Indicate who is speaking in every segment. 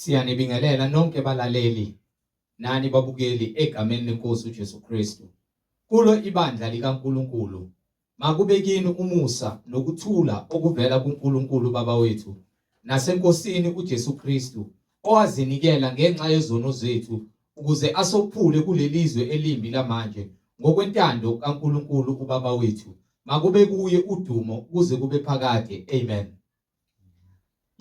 Speaker 1: Siyanibingelela nonke balaleli nani babukeli egameni lenkosi uJesu Kristu. Kulo ibandla likaNkulunkulu makube kini umusa nokuthula okuvela kuNkulunkulu Baba wethu nasenkosini uJesu Kristu owazinikela ngenxa yezono zethu ukuze asophule kulelizwe elimbi lamanje ngokwentando kaNkulunkulu uBaba wethu. Makube kuye udumo kuze kube phakade. Amen.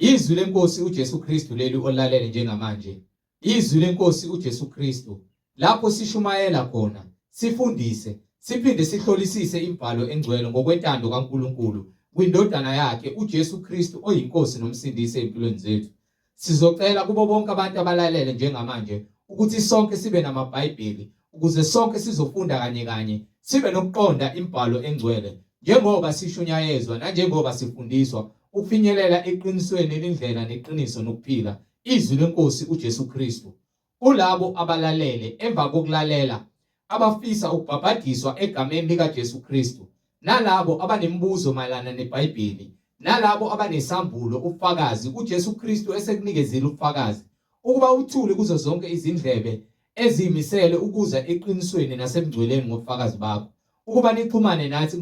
Speaker 1: Izwi lenkosi uJesu Kristu leli olalele njengamanje. Izwi lenkosi uJesu Kristu lapho sishumayela khona, sifundise, siphinde sihlolisise imbhalo engcwele ngokwentando kaNkulunkulu kwindodana yakhe uJesu Kristu oyinkosi nomsindisi empilweni zethu. Sizocela kubo bonke abantu abalalele njengamanje ukuthi sonke sibe namaBhayibheli ukuze sonke sizofunda kanye kanye, sibe nokuqonda imbhalo engcwele njengoba sishunyayezwa nanjengoba sifundiswa ukufinyelela eqinisweni elindlela neqiniso nokuphila izwi lenkosi uJesu Kristu. Kulabo abalalele emva kokulalela abafisa ukubhabhadiswa egameni likaJesu Kristu, nalabo abanemibuzo mayelana neBhayibheli, nalabo abanesambulo ubufakazi uJesu Kristu esekunikezile ubufakazi, ukuba uthule kuzo zonke izindlebe ezimisele ukuza eqinisweni nasebungcweleni ngobufakazi bakho, ukuba nixhumane nathi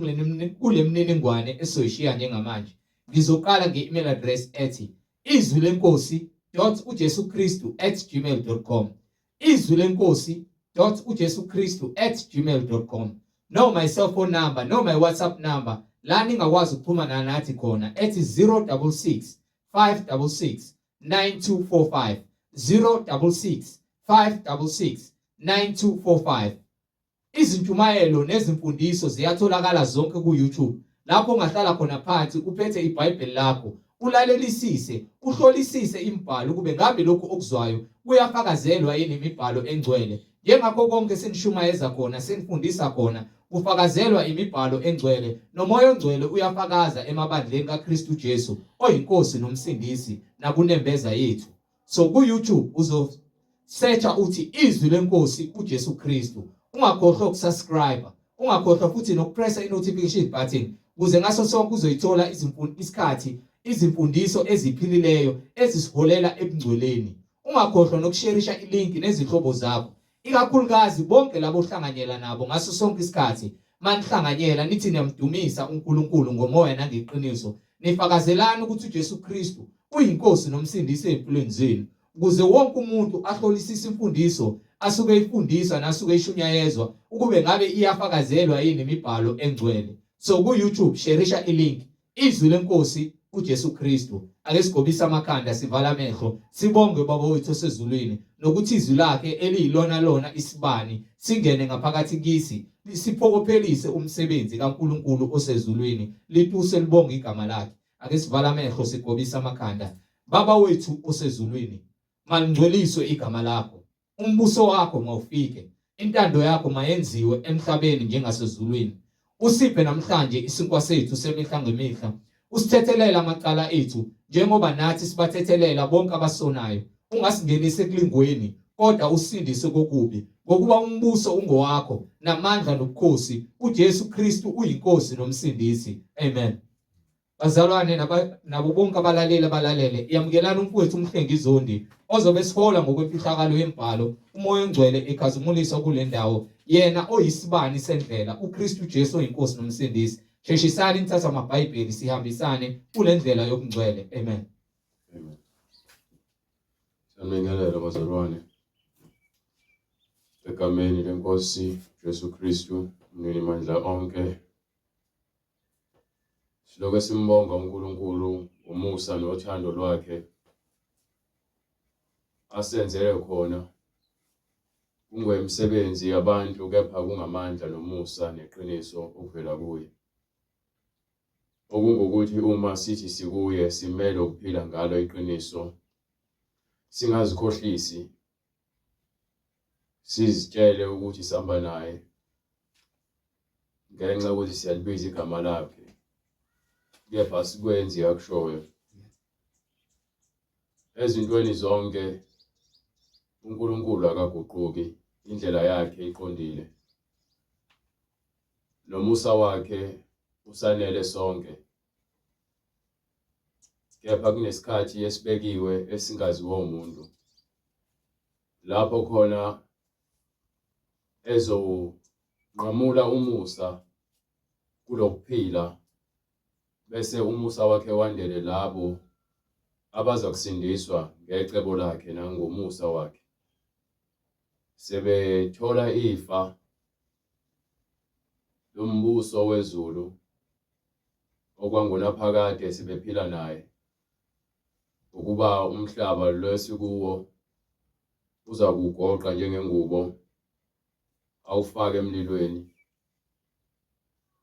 Speaker 1: kule mniningwane esoyishiya njengamanje. Ngizoqala nge-email address ethi izwilenkosi.ujesukristu@gmail.com, izwilenkosi.ujesukristu@gmail.com, no my cell phone number, no my WhatsApp number la ningakwazi ukuxhumana nathi khona ethi 066 566 9245, 066 566 9245. Izintshumayelo nezimfundiso ziyatholakala zonke ku-YouTube, lapho ungahlala khona phansi uphethe iBhayibheli lakho, ulalelisise, uhlolisise imbhalo kube ngabe lokhu okuzwayo kuyafakazelwa yini imibhalo engcwele. Njengakho konke senishumayeza khona, senifundisa khona, kufakazelwa imibhalo engcwele, nomoya ongcwele uyafakaza emabandleni kaKristu Jesu oyinkosi nomsindisi nakunembeza yethu. So ku-YouTube uzosearcha uthi izwi lenkosi uJesu Kristu. Ungakhohlwa ukusubscribe, ungakhohlwa futhi nokupressa i-notification button ukuze ngaso sonke uzoyithola izimfundiso eziphilileyo ezisiholela ebungcweleni. Ungakhohlwa nokusharisha ilink nezihlobo zakho, ikakhulukazi bonke labo ohlanganyela nabo ngaso sonke isikhathi. Manihlanganyela nithi niyamdumisa uNkulunkulu ngomoya nangeqiniso, nifakazelana ukuthi uJesu Kristu uyinkosi nomsindisi empilweni zenu, ukuze wonke umuntu ahlolisise imfundiso asuke ifundiswa nasuke ishunyayezwa ukube ngabe iyafakazelwa yini imibhalo engcwele. So ku-YouTube sharisha ilink izwi lenkosi uJesu Kristu. Ake sigobise amakhanda, sivala amehlo, sibonge Baba wethu osezulwini nokuthi izwi lakhe eliyilona lona isibani singene ngaphakathi kisi, siphokophelise umsebenzi kaNkulunkulu osezulwini, lituse libonge igama lakhe. Ake sivala amehlo, sigobise amakhanda. Baba wethu osezulwini, malingcweliswe igama lakho, umbuso wakho mawufike, intando yakho mayenziwe emhlabeni njengasezulwini. Usiphe namhlanje isinkwa sethu semihla ngemihla, usithethelela amacala ethu njengoba nathi sibathethelela bonke abasonayo. Ungasingenise ekulingweni kodwa usindise kokubi, ngokuba umbuso ungowakho namandla nobukhosi uJesu Kristu uyinkosi nomsindisi. Amen. Bazalwane nabo bonke abalalele, yamukelana umfowethu uMhlengizondi ozobe sihola ngokwemfihlakalo yembhalo, umoya ongcwele ekhazimulisa kule ndawo, yena oyisibani sendlela, uKristu Jesu oyinkosi nomsindisi. Sheshisani nithatha amaBhayibheli sihambisane kule ndlela yobungcwele. Amen.
Speaker 2: Amen. Siyabingelela bazalwane egameni lenkosi Jesu Kristu umnini mandla onke. Siloke simbonga uNkulunkulu umusa nothando lwakhe asenzele khona. Kungwemisebenzi yabantu kepha kungamandla nomusa neqiniso okuvela kuye. Okungukuthi uma sithi sikuye simele ukuphila ngalo iqiniso, singazikhohlisi, sizitshele ukuthi sihamba naye ngenxa ukuthi siyalibiza igama lakhe, kepha sikwenzi akushoyo. Ezintweni zonke uNkulunkulu akaguquki, indlela yakhe iqondile, nomusa wakhe usanele sonke. kepha kunesikhathi esibekiwe esingaziwa umuntu lapho khona ezonqamula umusa kulokuphila bese umusa wakhe wandele labo abazakusindiswa ngecebo lakhe nangomusa wakhe. Sebethola ifa lombuso wezulu okwangunaphakade sibephila naye ukuba umhlaba lesikuwo uza kugoqa njengengubo awufake emlilweni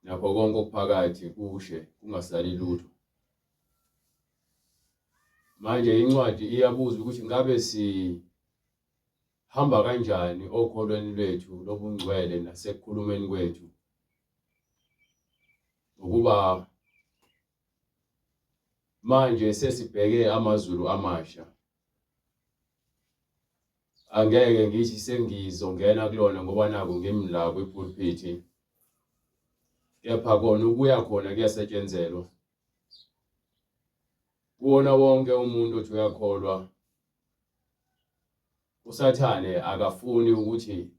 Speaker 2: nakho konke okuphakathi kushe kungasali lutho. Manje incwadi iyabuza ukuthi ngabe sihamba kanjani okholweni lwethu lobungcwele nasekukhulumeni kwethu ukuba manje sesibheke amazulu amasha. Angeke ngithi sengizongena kulona ngoba naku ngimla kwi-pulpit, kepha kona ukuya khona kuyasetshenzelwa. Kuwona wonke umuntu othi uyakholwa, usathane akafuni ukuthi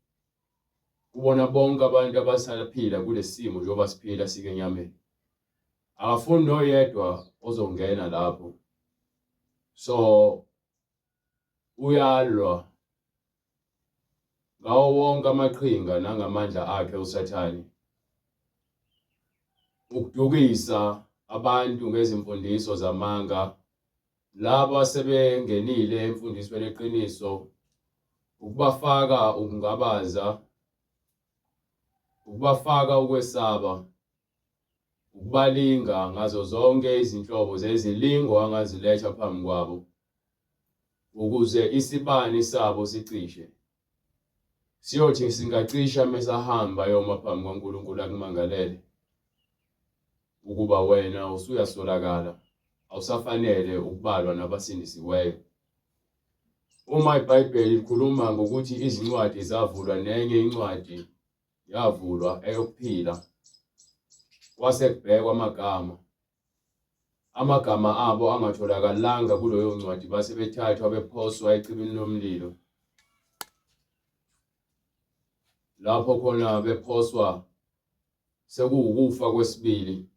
Speaker 2: kubona bonke abantu abasaphila kulesimo njengoba siphila sike enyameni. Akafuni noyedwa ozongena lapho. So uyalwa ngawo wonke amaqhinga nangamandla akhe usathane ukudukisa abantu ngezimfundiso zamanga, laba sebengenile emfundisweni eqiniso, ukubafaka ukungabaza, ukubafaka ukwesaba, ukubalinga ngazo zonke izinhlobo zezilingo angaziletha phambi kwabo ukuze isibani sabo sicishe. Siyothi singacisha mesahamba yoma phambi kwaNkulunkulu akumangalele ukuba wena usuyasolakala, awusafanele ukubalwa nabasindisiweyo. Uma iBhayibheli likhuluma ngokuthi izincwadi zavulwa nenye incwadi yavulwa eyokuphila, kwase kubhekwa amagama abo angatholakalanga kuleyo ncwadi base bethathwa bephoswa ecibini lomlilo. Lapho khona bephoswa sekuwukufa kwesibili,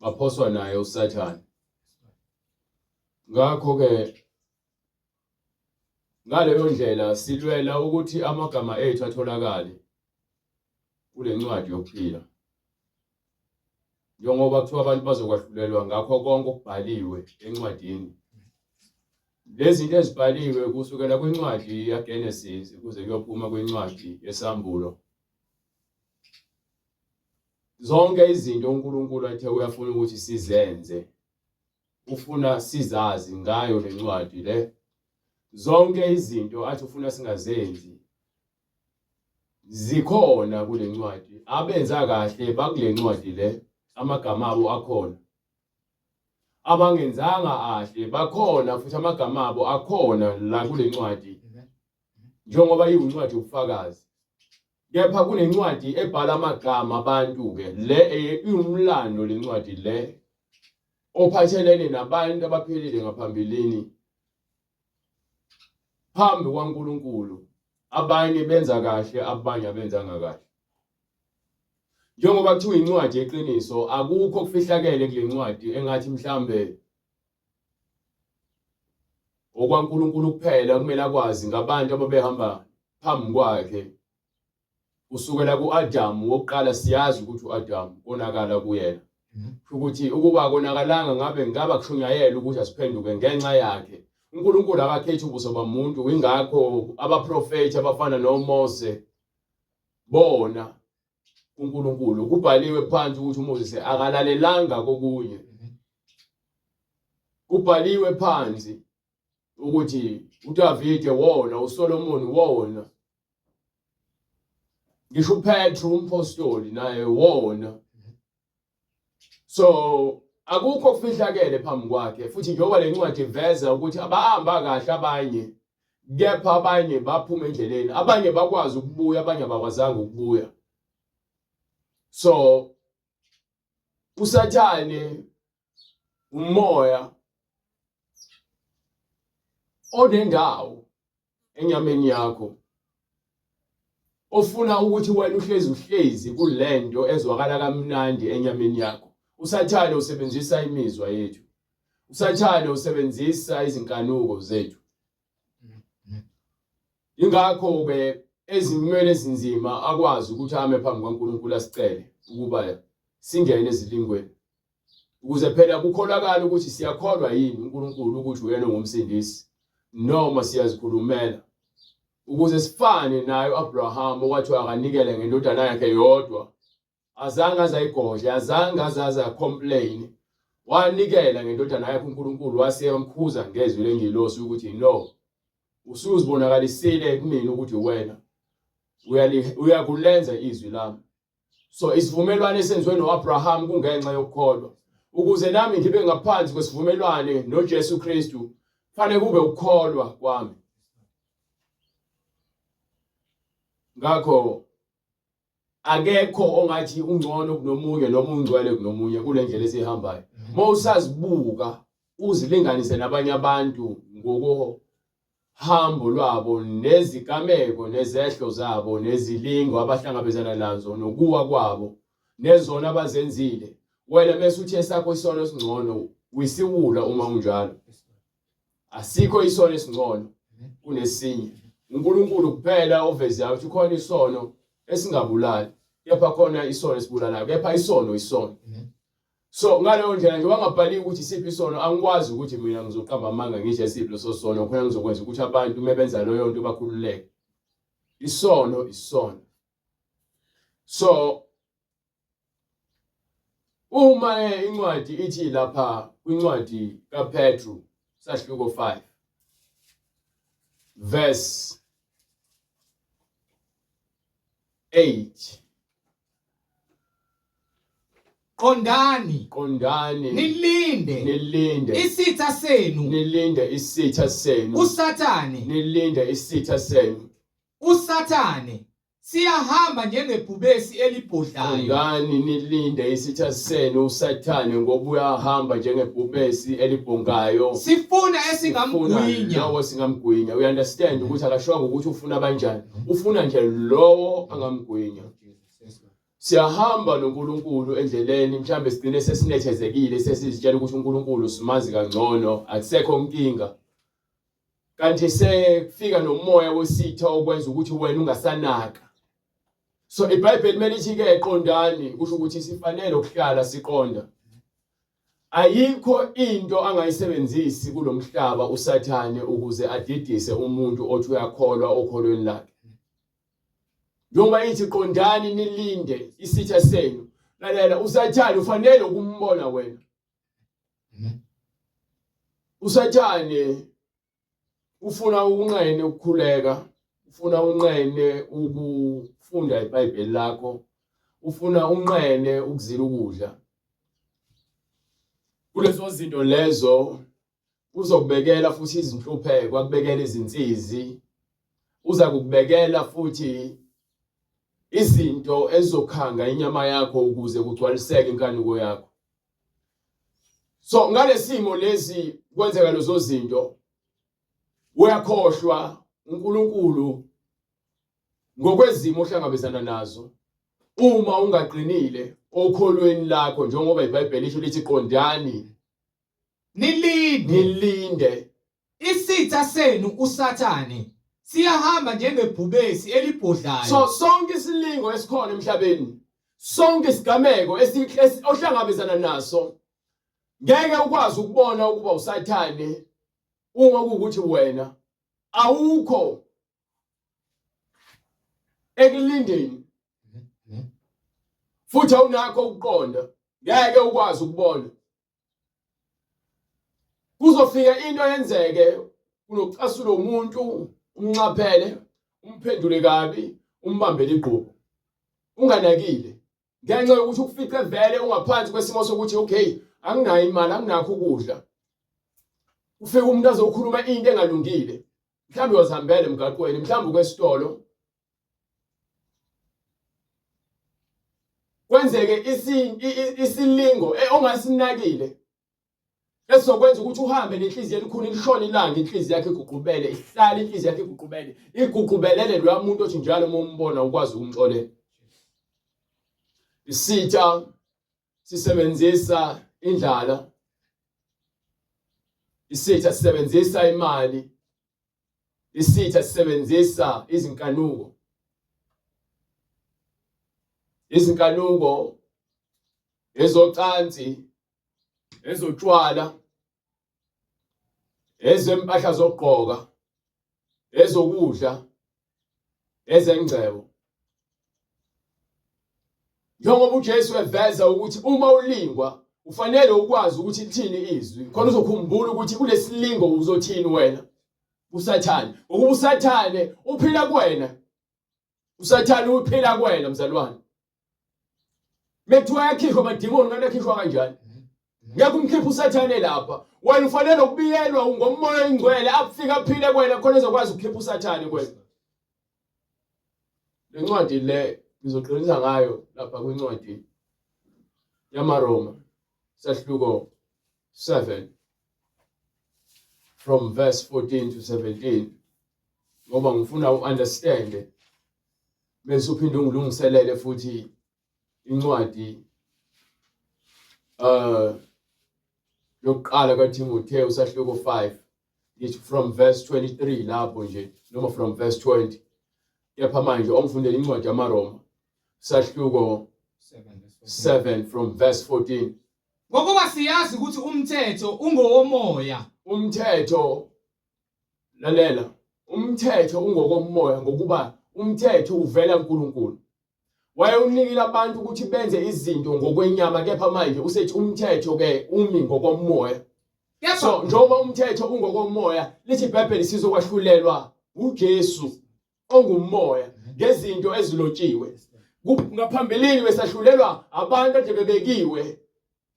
Speaker 2: baphoswa naye uSathane. Ngakho-ke ngaleyo ndlela silwela ukuthi amagama ethu atholakale kule ncwadi yokuphila, njengoba kuthiwa abantu bazokwahlulelwa ngakho konke okubhaliwe encwadini. Lezi zinto ezibhaliwe kusukela kwincwadi yaGenesis kuze kuyophuma kwincwadi yesambulo, zonke izinto uNkulunkulu athe uyafuna ukuthi sizenze, ufuna sizazi ngayo le ncwadi le. Zonke izinto athi ufuna singazenzi zikhona kule ncwadi. Abenza kahle bakule ncwadi le, amagama abo akhona. Abangenzanga kahle bakhona futhi amagama abo akhona la kule ncwadi, njengoba iyincwadi ubufakazi. Kepha kunencwadi ebhala amagama abantu-ke le iwumlando lencwadi le ophathelene nabantu abaphilile ngaphambilini phambi kwaNkulunkulu. Abanye benza kahle, abanye abenzanga kahle. Njengoba kuthiwa incwadi yeqiniso, akukho kufihlakele kule ncwadi engathi mhlambe okwaNkulunkulu kuphela kumele akwazi ngabantu ababehamba phambi kwakhe. Kusukela ku-Adamu wokuqala siyazi ukuthi u-Adamu konakala kuyena. Ukuthi ukuba konakalanga ngaba kushunyayela ukuthi asiphenduke ngenxa yakhe. uNkulunkulu akakhethi ubuso bamuntu, ingakho abaprofeti abafana noMose bona uNkulunkulu kubhaliwe phansi ukuthi uMoses akalalelanga kokunye. Kubhaliwe phansi ukuthi uDavide wona, uSolomon wona, ngisho uPetru umpostoli naye wona. So akukho kufihlakele phambi kwakhe, futhi njengoba le ncwadi iveza ukuthi abahamba kahle abanye, kepha abanye baphuma endleleni, abanye bakwazi ukubuya, abanye abakwazanga ukubuya. So uSathane umoya onendawo enyameni yakho ofuna ukuthi wena uhlezi kulento ezwakala kamnandi enyameni yakho. Usathane usebenzisa imizwa yethu. Usathane usebenzisa izinkanuko zethu. Ingakho ke ezimweni ezinzima akwazi ukuthi ame phambi kaNkulunkulu asicele ukuba singene ezilingweni. Ukuze phela kukholakala ukuthi siyakholwa yini uNkulunkulu ukuthi uyena ngumsindisi noma siyazikhulumela. Ukuze sifane naye uAbraham okwathi akanikele ngendodana yakhe yodwa. Azange azayigodla, azange azaza complain. Wanikela ngendodana yakhe uNkulunkulu waseyamkhuza ngezwi lengilosi ukuthi no. Usuzibonakalisile kumina ukuthi wena uyakulenza izwi lami. So isivumelwano esenziwe noAbraham kungenxa yokukholwa. Ukuze nami ngibe ngaphansi kwesivumelwano noJesu Kristu, kufanele kube ukukholwa kwami. Ngakho akekho ongathi ungcono kunomunye noma ungcwele kunomunye kule ndlela esihambayo. Mawusazibuka uzilinganise nabanye abantu ngokuhambo lwabo nezigameko nezehlo zabo nezilingo abahlangabezana nazo nokuwa kwabo nezona abazenzile. Wena mase uthe sakho isono esingcono uyisiwula uma unjalo. Asikho isono esingcono kunesinye. uNkulunkulu kuphela oveza ukuthi khona isono esingabulali, kepha khona isono esibulalayo, kepha isono isono. So ngaleyo ndlela nje wangabhali ukuthi isiphi isono, angikwazi ukuthi mina ngizoqamba amanga ngisho isiphi leso sono khona ngizokwenza ukuthi abantu mebenza leyo nto bakhululeke. Isono isono. So uma incwadi ithi lapha kwincwadi kaPetru sahluko 5 verse 8,
Speaker 1: qondani
Speaker 2: qondani
Speaker 1: nilinde isitha senu,
Speaker 2: nilinde isitha senu,
Speaker 1: usathane
Speaker 2: nilinde isitha senu.
Speaker 1: Usathane siyahamba njengebhubesi elibhodlayo.
Speaker 2: Qondani nilinde isitha senu, usathane ngoba uyahamba njengebhubesi elibhongayo.
Speaker 1: Sifuna esingamgwinya.
Speaker 2: Lowo singamgwinya. We understand ukuthi akashwanga ukuthi ufuna banjani. Ufuna nje lowo angamgwinya. Siyahamba noNkulunkulu endleleni, mhlambe sigcine sesinethezekile sesizitshela ukuthi uNkulunkulu simazi kangcono, akusekho inkinga. Kanti sekufika nomoya wesitha okwenza ukuthi wena ungasanaka. So iBhayibheli melithi ke qondani kusho ukuthi sifanele ukuhlala siqonda. Ayikho into angayisebenzisi kulomhlaba usathane ukuze adidise umuntu othi uyakholwa okholweni lakhe. Noma ithi qondani nilinde isitha senu, lalela usathane ufanele ukumbona wena. Usathane ufuna unqene ukukhuleka, ufuna unqene ukufunda iBhayibheli lakho, ufuna unqene ukuzila ukudla. Kulezo zinto lezo uzokubekela futhi izinhlupheko, akubekela izinsizi, uza kukubekela futhi izinto ezokhanga inyama yakho ukuze kugcwaliseke inkanuko yakho. So ngalesimo lezi kwenzeka lezo zinto, uyakhohlwa uNkulunkulu ngokwezimo ohlangabezana nazo uma ungaqinile okholweni lakho, njengoba iBhayibheli lisho lithi qondani nilinde
Speaker 1: isitha senu, usathane siyahamba njengebhubesi elibhodlayo.
Speaker 2: So sonke isilingo esikhona emhlabeni, sonke isigameko ohlangabezana naso, ngeke ukwazi ukubona ukuba usathane uma kuwukuthi wena awukho ekulindeni futhi awunakho ukuqonda, ngeke ukwazi ukubona. Kuzofika into yenzeke unokucasula umuntu, umncaphele, umphendule kabi, umbambele igqubu, unganakile ngenxa yokuthi ukufice vele ungaphansi kwesimo sokuthi okay, anginayo imali, anginakho ukudla. Ufike umuntu azokhuluma into engalungile, mhlawumbe wazihambele emgaqweni, mhlawumbe kwesitolo, kwenzeke isilingo ongasinakile, esizokwenza ukuthi uhambe nenhliziyo elikhulu lishona ilanga inhliziyo yakhe iguqubele ihlale inhliziyo yakhe iguqubelele lo muntu othi njalo uma umbona ukwazi ukumxolela. Isitha sisebenzisa indlala, isitha sisebenzisa imali, isitha sisebenzisa izinkanuko. Izinkanuko ezocansi, ezotshwala, ezempahla zokugqoka, ezokudla, ezengcebo. Njengoba uJesu eveza ukuthi uma ulingwa ufanele ukwazi ukuthi lithini izwi, khona uzokhumbula ukuthi kulesilingo uzothini wena. Usathane, ukuba usathane uphila kuwena. Usathane uphila kuwena mzalwane. Methiwa yakhishwa amadimoni kanti yakhishwa kanjani? Ngeke umkhiphe usathane lapha. Wena ufanele ukubiyelwa ngomoya oyingcwele afika aphile kuwena khona ezokwazi ukukhipha usathane kuwena. Le ncwadi le ngizoqinisa ngayo lapha kwincwadi yamaRoma sahluko 7 from verse 14 to 17 ngoba ngifuna uunderstand bese uphinde ungilungiselele futhi incwadi yokuqala kaTimotheo sahluko 5 ngithi from verse 23 lapho nje noma from verse 20 kepha manje ongifundela incwadi yamaRoma sahluko 7 from verse 14.
Speaker 1: Ngokuba siyazi ukuthi umthetho ungowomoya.
Speaker 2: Umthetho lalela, umthetho ungokomoya ngokuba umthetho uvela kuNkulunkulu. Wayewunikile abantu ukuthi benze izinto ngokwenyama kepha manje usethi umthetho ke umi ngokomoya. So njengoba umthetho ungokomoya lithi iBhayibheli sizokwahlulelwa uJesu ongumoya ngezinto ezilotshiwe. Ngaphambilini besahlulelwa abantu ade bebekiwe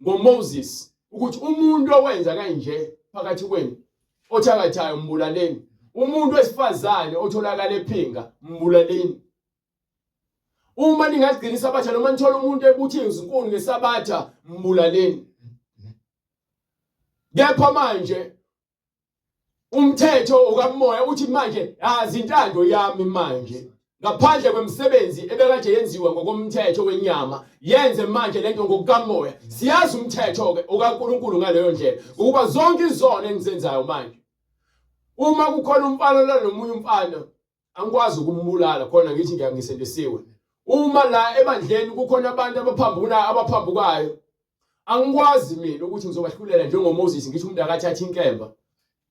Speaker 2: ngoMoses ukuthi umuntu owenza kanje phakathi kwenu othakathayo mbulaleni, umuntu wesifazane otholakala ephinga mbulaleni. Uma ningagcinisa abatha noma nithola umuntu ebuthi izinkuni ngesabatha mbulaleni. Kepha manje umthetho okamoya uthi manje azintando yami manje ngaphandle kwemisebenzi ebekade yenziwa ngokomthetho wenyama yenze manje lento ngokukamoya. Siyazi umthetho ke okaNkulunkulu ngaleyo ndlela ukuba zonke izono engizenzayo manje uma kukhona umfana la nomunye umfana angikwazi ukumbulala khona ngithi ngiyangisendesiwe. Uma la ebandleni kukhona abantu abaphambukayo angikwazi mina ukuthi ngizobahlulela njengoMoses ngithi umuntu akathatha inkemba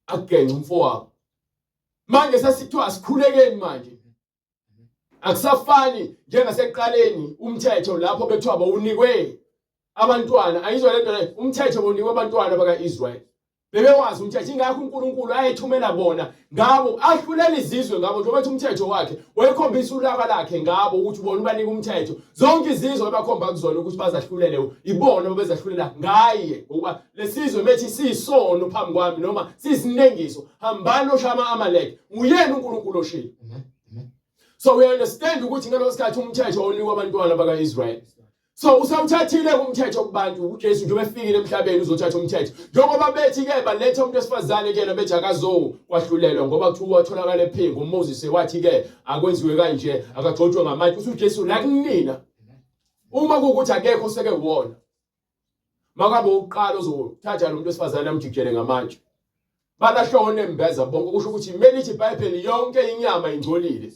Speaker 2: akugenge umfowabo. Manje sasithiwa asikhulekeni manje. Akusafani njengasekuqaleni umthetho lapho bethiwa bawunikwe abantwana. Ayizwa lento le umthetho bawunikwe abantwana bakaIsrael. Bebewazi umthetho ingakho uNkulunkulu ayethumela bona ngabo ahlulela izizwe ngabo njengoba ethi umthetho wakhe wayekhombisa ulaka lakhe ngabo ukuthi bona ubanika umthetho. Zonke izizwe abakhomba kuzona ukuthi bazahlulele ibona bezahlulela ngaye ngoba lesizwe methi siyisono phambi kwami noma sisinengiso hambani oshama amaleke uyena uNkulunkulu oshilo. So we understand ukuthi ngalo sikhathi umthetho onikwe abantwana bakaIsrael. So usawuthathile umthetho kubantu uJesu nje befikile emhlabeni uzothatha umthetho. Njengoba bethi ke baletha umuntu esifazane ke bethi akazo kwahlulelwa ngoba kuthiwa watholakala ephinga uMoses wathi ke akwenziwe kanje akagcotshwe ngamatshe uthi uJesu la kunina. Uma kuukuthi akekho seke wona. Makabe uqala uzothatha lo muntu esifazane amjikele ngamatshe. Balahlone embeza bonke kusho ukuthi imelithi iBhayibheli yonke inyama ingcolile.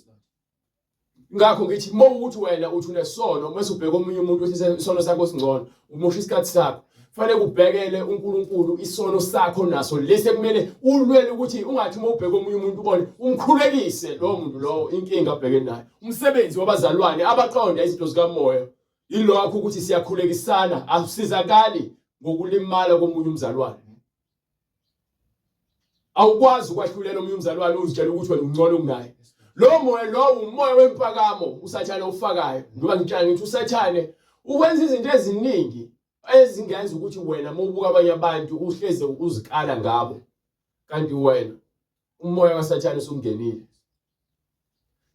Speaker 2: Ngakho ngithi uma ukuthi wena uthi unesono mase ubheka omunye umuntu uthi isono sakho singcono umusha isikhathi sakho fanele ubhekele uNkulunkulu isono sakho naso lesi kumele ulwele ukuthi ungathi uma ubheka omunye umuntu ubone umkhulekise lo muntu lo inkinga abhekene nayo. Umsebenzi wabazalwane abaqonda izinto zikamoya ilokho ukuthi siyakhulekisana asizakali ngokulimala komunye umzalwane. Awukwazi ukwahlulela omunye umzalwane uzitshela ukuthi wena ungcono kunaye. Lo moya lo umoya wempakamo usathane ufakayo. Ngoba ngitshela ngithi usathane ukwenza izinto eziningi ezingenza ukuthi wena mawubuka abanye abantu uhleze uzikala ngabo. Kanti wena umoya kaSathane usungenile.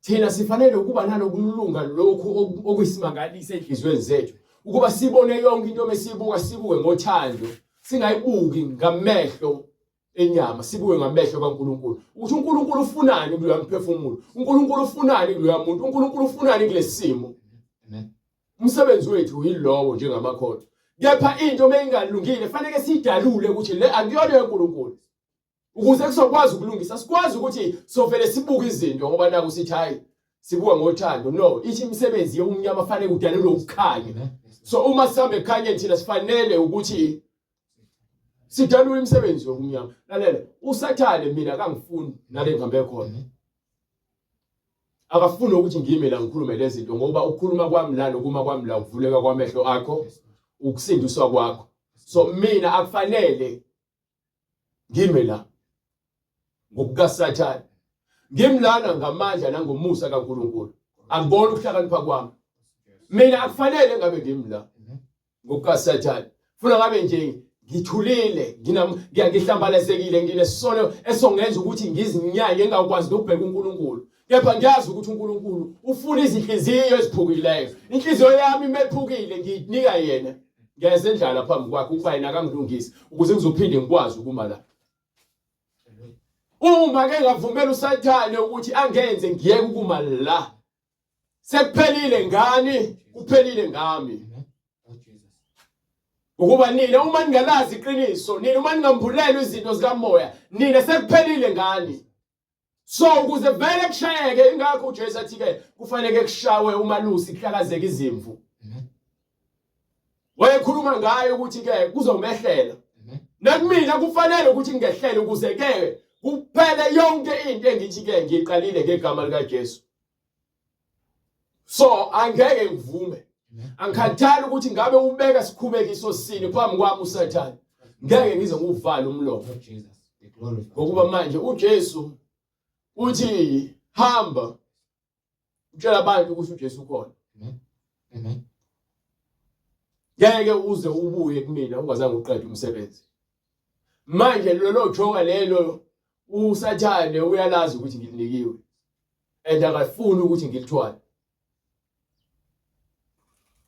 Speaker 2: Thina sifanele ukuba nalokulunga lokhu okuyisimangalisa enhlizweni zethu. Ukuba sibone yonke into mesibuka sibuke ngothando. singayibuki ngamehlo enyama, sibuke ngamehlo kaNkulunkulu. Ukuthi uNkulunkulu ufunani kuloya mphefumulo, uNkulunkulu ufunani kuloya muntu, uNkulunkulu ufunani kulesimo.
Speaker 1: Amen.
Speaker 2: Umsebenzi wethu yilowo njengamakhona. Kepha into meyingalungile fanele siyidalule ukuthi le akuyona yoNkulunkulu. Ukuze kusokwazi ukulungisa, sikwazi ukuthi sovele sibuke izinto ngoba naku sithi hayi sibuka ngothando. No, ithi imisebenzi yomnyama fanele udalelwe ukukhanya. So uma sihambe ekhanyeni thina sifanele ukuthi sidalule imisebenzi yomnyama. Lalela, uSathane mina akangifuni nale ngihambe khona. Akafuni ukuthi ngime la ngikhulume lezi zinto ngoba ukukhuluma kwami la nokuma kwami la ukuvuleka kwamehlo akho, ukusindiswa kwakho. So mina akufanele ngime la ngokukaSathane. Ngimlana ngamandla nangomusa kaNkulunkulu. Angiboni ukuhlakanipha kwami. Mina akufanele ngabe ngimla ngokukaSathane. Funa ngabe nje ngithulile, ngiyangihlambalezekile, nginesono esongenza ukuthi ngizinyanye engakwazi ukubheka uNkulunkulu. Kepha ngiyazi ukuthi uNkulunkulu ufuna izinhliziyo eziphukileyo. Inhliziyo yami imephukile ngiyinika yena. Ngiyazendlala phambi kwakhe ukuba yena akangilungise ukuze ngizophinde ngikwazi ukuma la. Uma ke ngavumela uSathane ukuthi angenze ngiyeke ukuma la, sekuphelile ngani? Kuphelile ngami. Ukuba nina uma ningalazi iqiniso, nina uma ningambulelwa izinto zikamoya, nina sekuphelile ngani? So ukuze vele kushayeke, ingakho uJesu athi ke kufanele kushawe umalusi kuhlakazeke izimvu. Wayekhuluma ngayo ukuthi ke kuzomehlela. Nakumina kufanele ukuthi ngehlele ukuze ke kuphele yonke into engithi ke ngiqalile ngegama lika Jesu. So angeke ngivume. Angikhathali ukuthi ngabe ubeka sikhubekiso sini phambi kwami uSathane. Ngeke ngize nguvala umlomo. Ngokuba manje uJesu uthi hamba utshela abantu ukuthi uJesu ukhona.
Speaker 1: Amen.
Speaker 2: Ngeke uze ubuye kumina ungazange uqede umsebenzi. Manje lelo joka lelo uSathane uyalazi ukuthi ngilinikiwe. And akafuni ukuthi ngilithwale.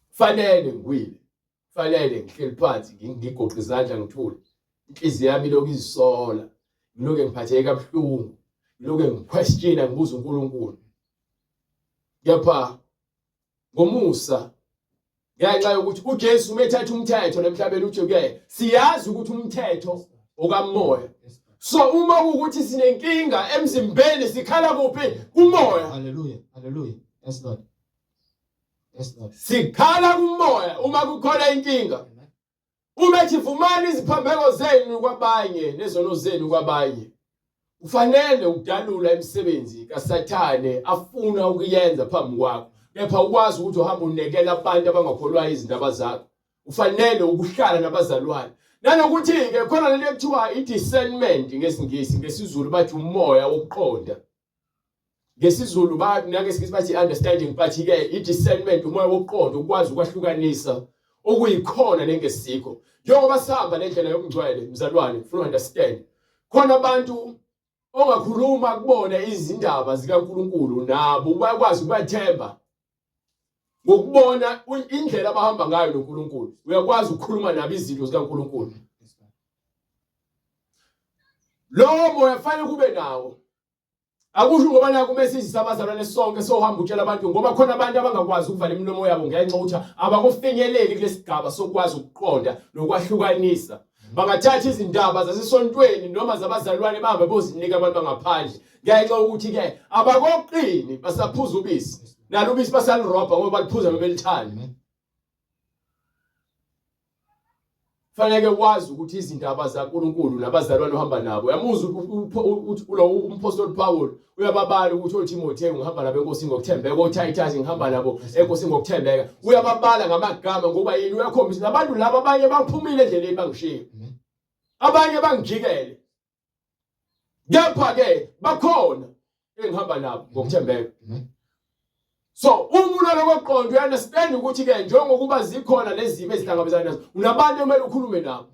Speaker 2: Fanele ngiwile. Fanele ngihleli phansi ngigoqa izandla ngithule. Inhliziyo yami lokhu izisola. Ngiloke ngiphatheke kabuhlungu. Ngiloke ngiquestiona ngibuza uNkulunkulu. Kepha ngomusa ngenxa yokuthi uJesu umethatha umthetho emhlabeni uthi ke siyazi ukuthi umthetho okamoya. So uma ukuthi sinenkinga emzimbeni sikhala kuphi? Kumoya.
Speaker 1: Hallelujah. Hallelujah. Yes Lord. Yes Lord.
Speaker 2: Sikhala kumoya uma kukhona inkinga. Uma thivumani iziphambeko zenu kwabanye nezono zenu kwabanye. Ufanele ukudalula imisebenzi kaSathane afuna ukuyenza phambi kwakho. Kepha ukwazi ukuthi uhamba unekela abantu abangakholwa izindaba zakho. Ufanele ukuhlala nabazalwane. Nanokuthi ke khona lento ekuthiwa i-discernment ngesingisi, ngesizulu bathi umoya wokuqonda. Ngesizulu bathi nangesingisi bathi understanding, bathi ke i-discernment umoya wokuqonda ukwazi ukwahlukanisa okuyikhona nengesikho. Njengoba sihamba nendlela yokungcwele mzalwane, ufuna understand. Khona abantu ongakhuluma kubona izindaba zikaNkulunkulu nabo bayakwazi ukubathemba. Ngokubona indlela abahamba ngayo noNkulunkulu, uyakwazi ukukhuluma nabo izinto zikaNkulunkulu. Lo moya fanele kube nawo. Akusho ngoba naku message sabazalwane sonke sohamba utshela abantu ngoba khona abantu abangakwazi ukuvala imilomo yabo ngenxa ukuthi abakufinyeleli kulesigaba sokwazi ukuqonda nokwahlukanisa. Bangathatha izindaba zasesontweni noma zabazalwane bahambe bozinika abantu bangaphandle ngenxa ukuthi ke abakoqini basaphuza ubisi. Nalo ubisi basalirobha ngoba baliphuza bebelithanda. Fanele wazi ukuthi izindaba zaNkulunkulu nabazalwane ohamba nabo. Yamuza ukuthi umpostoli Paul uyababala ukuthi uTimotheo ngihamba nabo enkosini ngokuthembeka, uTitus ngihamba nabo enkosini ngokuthembeka. Uyababala ngamagama ngoba yini uyakhombisa abantu laba abanye baphumile endleleni bangishiya. Abanye bangijikele. Kepha ke bakhona engihamba nabo ngokuthembeka. So umuntu lokuqonda uyanderstand ukuthi ke njengokuba zikhona lezi zimo ezihlangabezana nazo unabantu omele ukhulume nabo.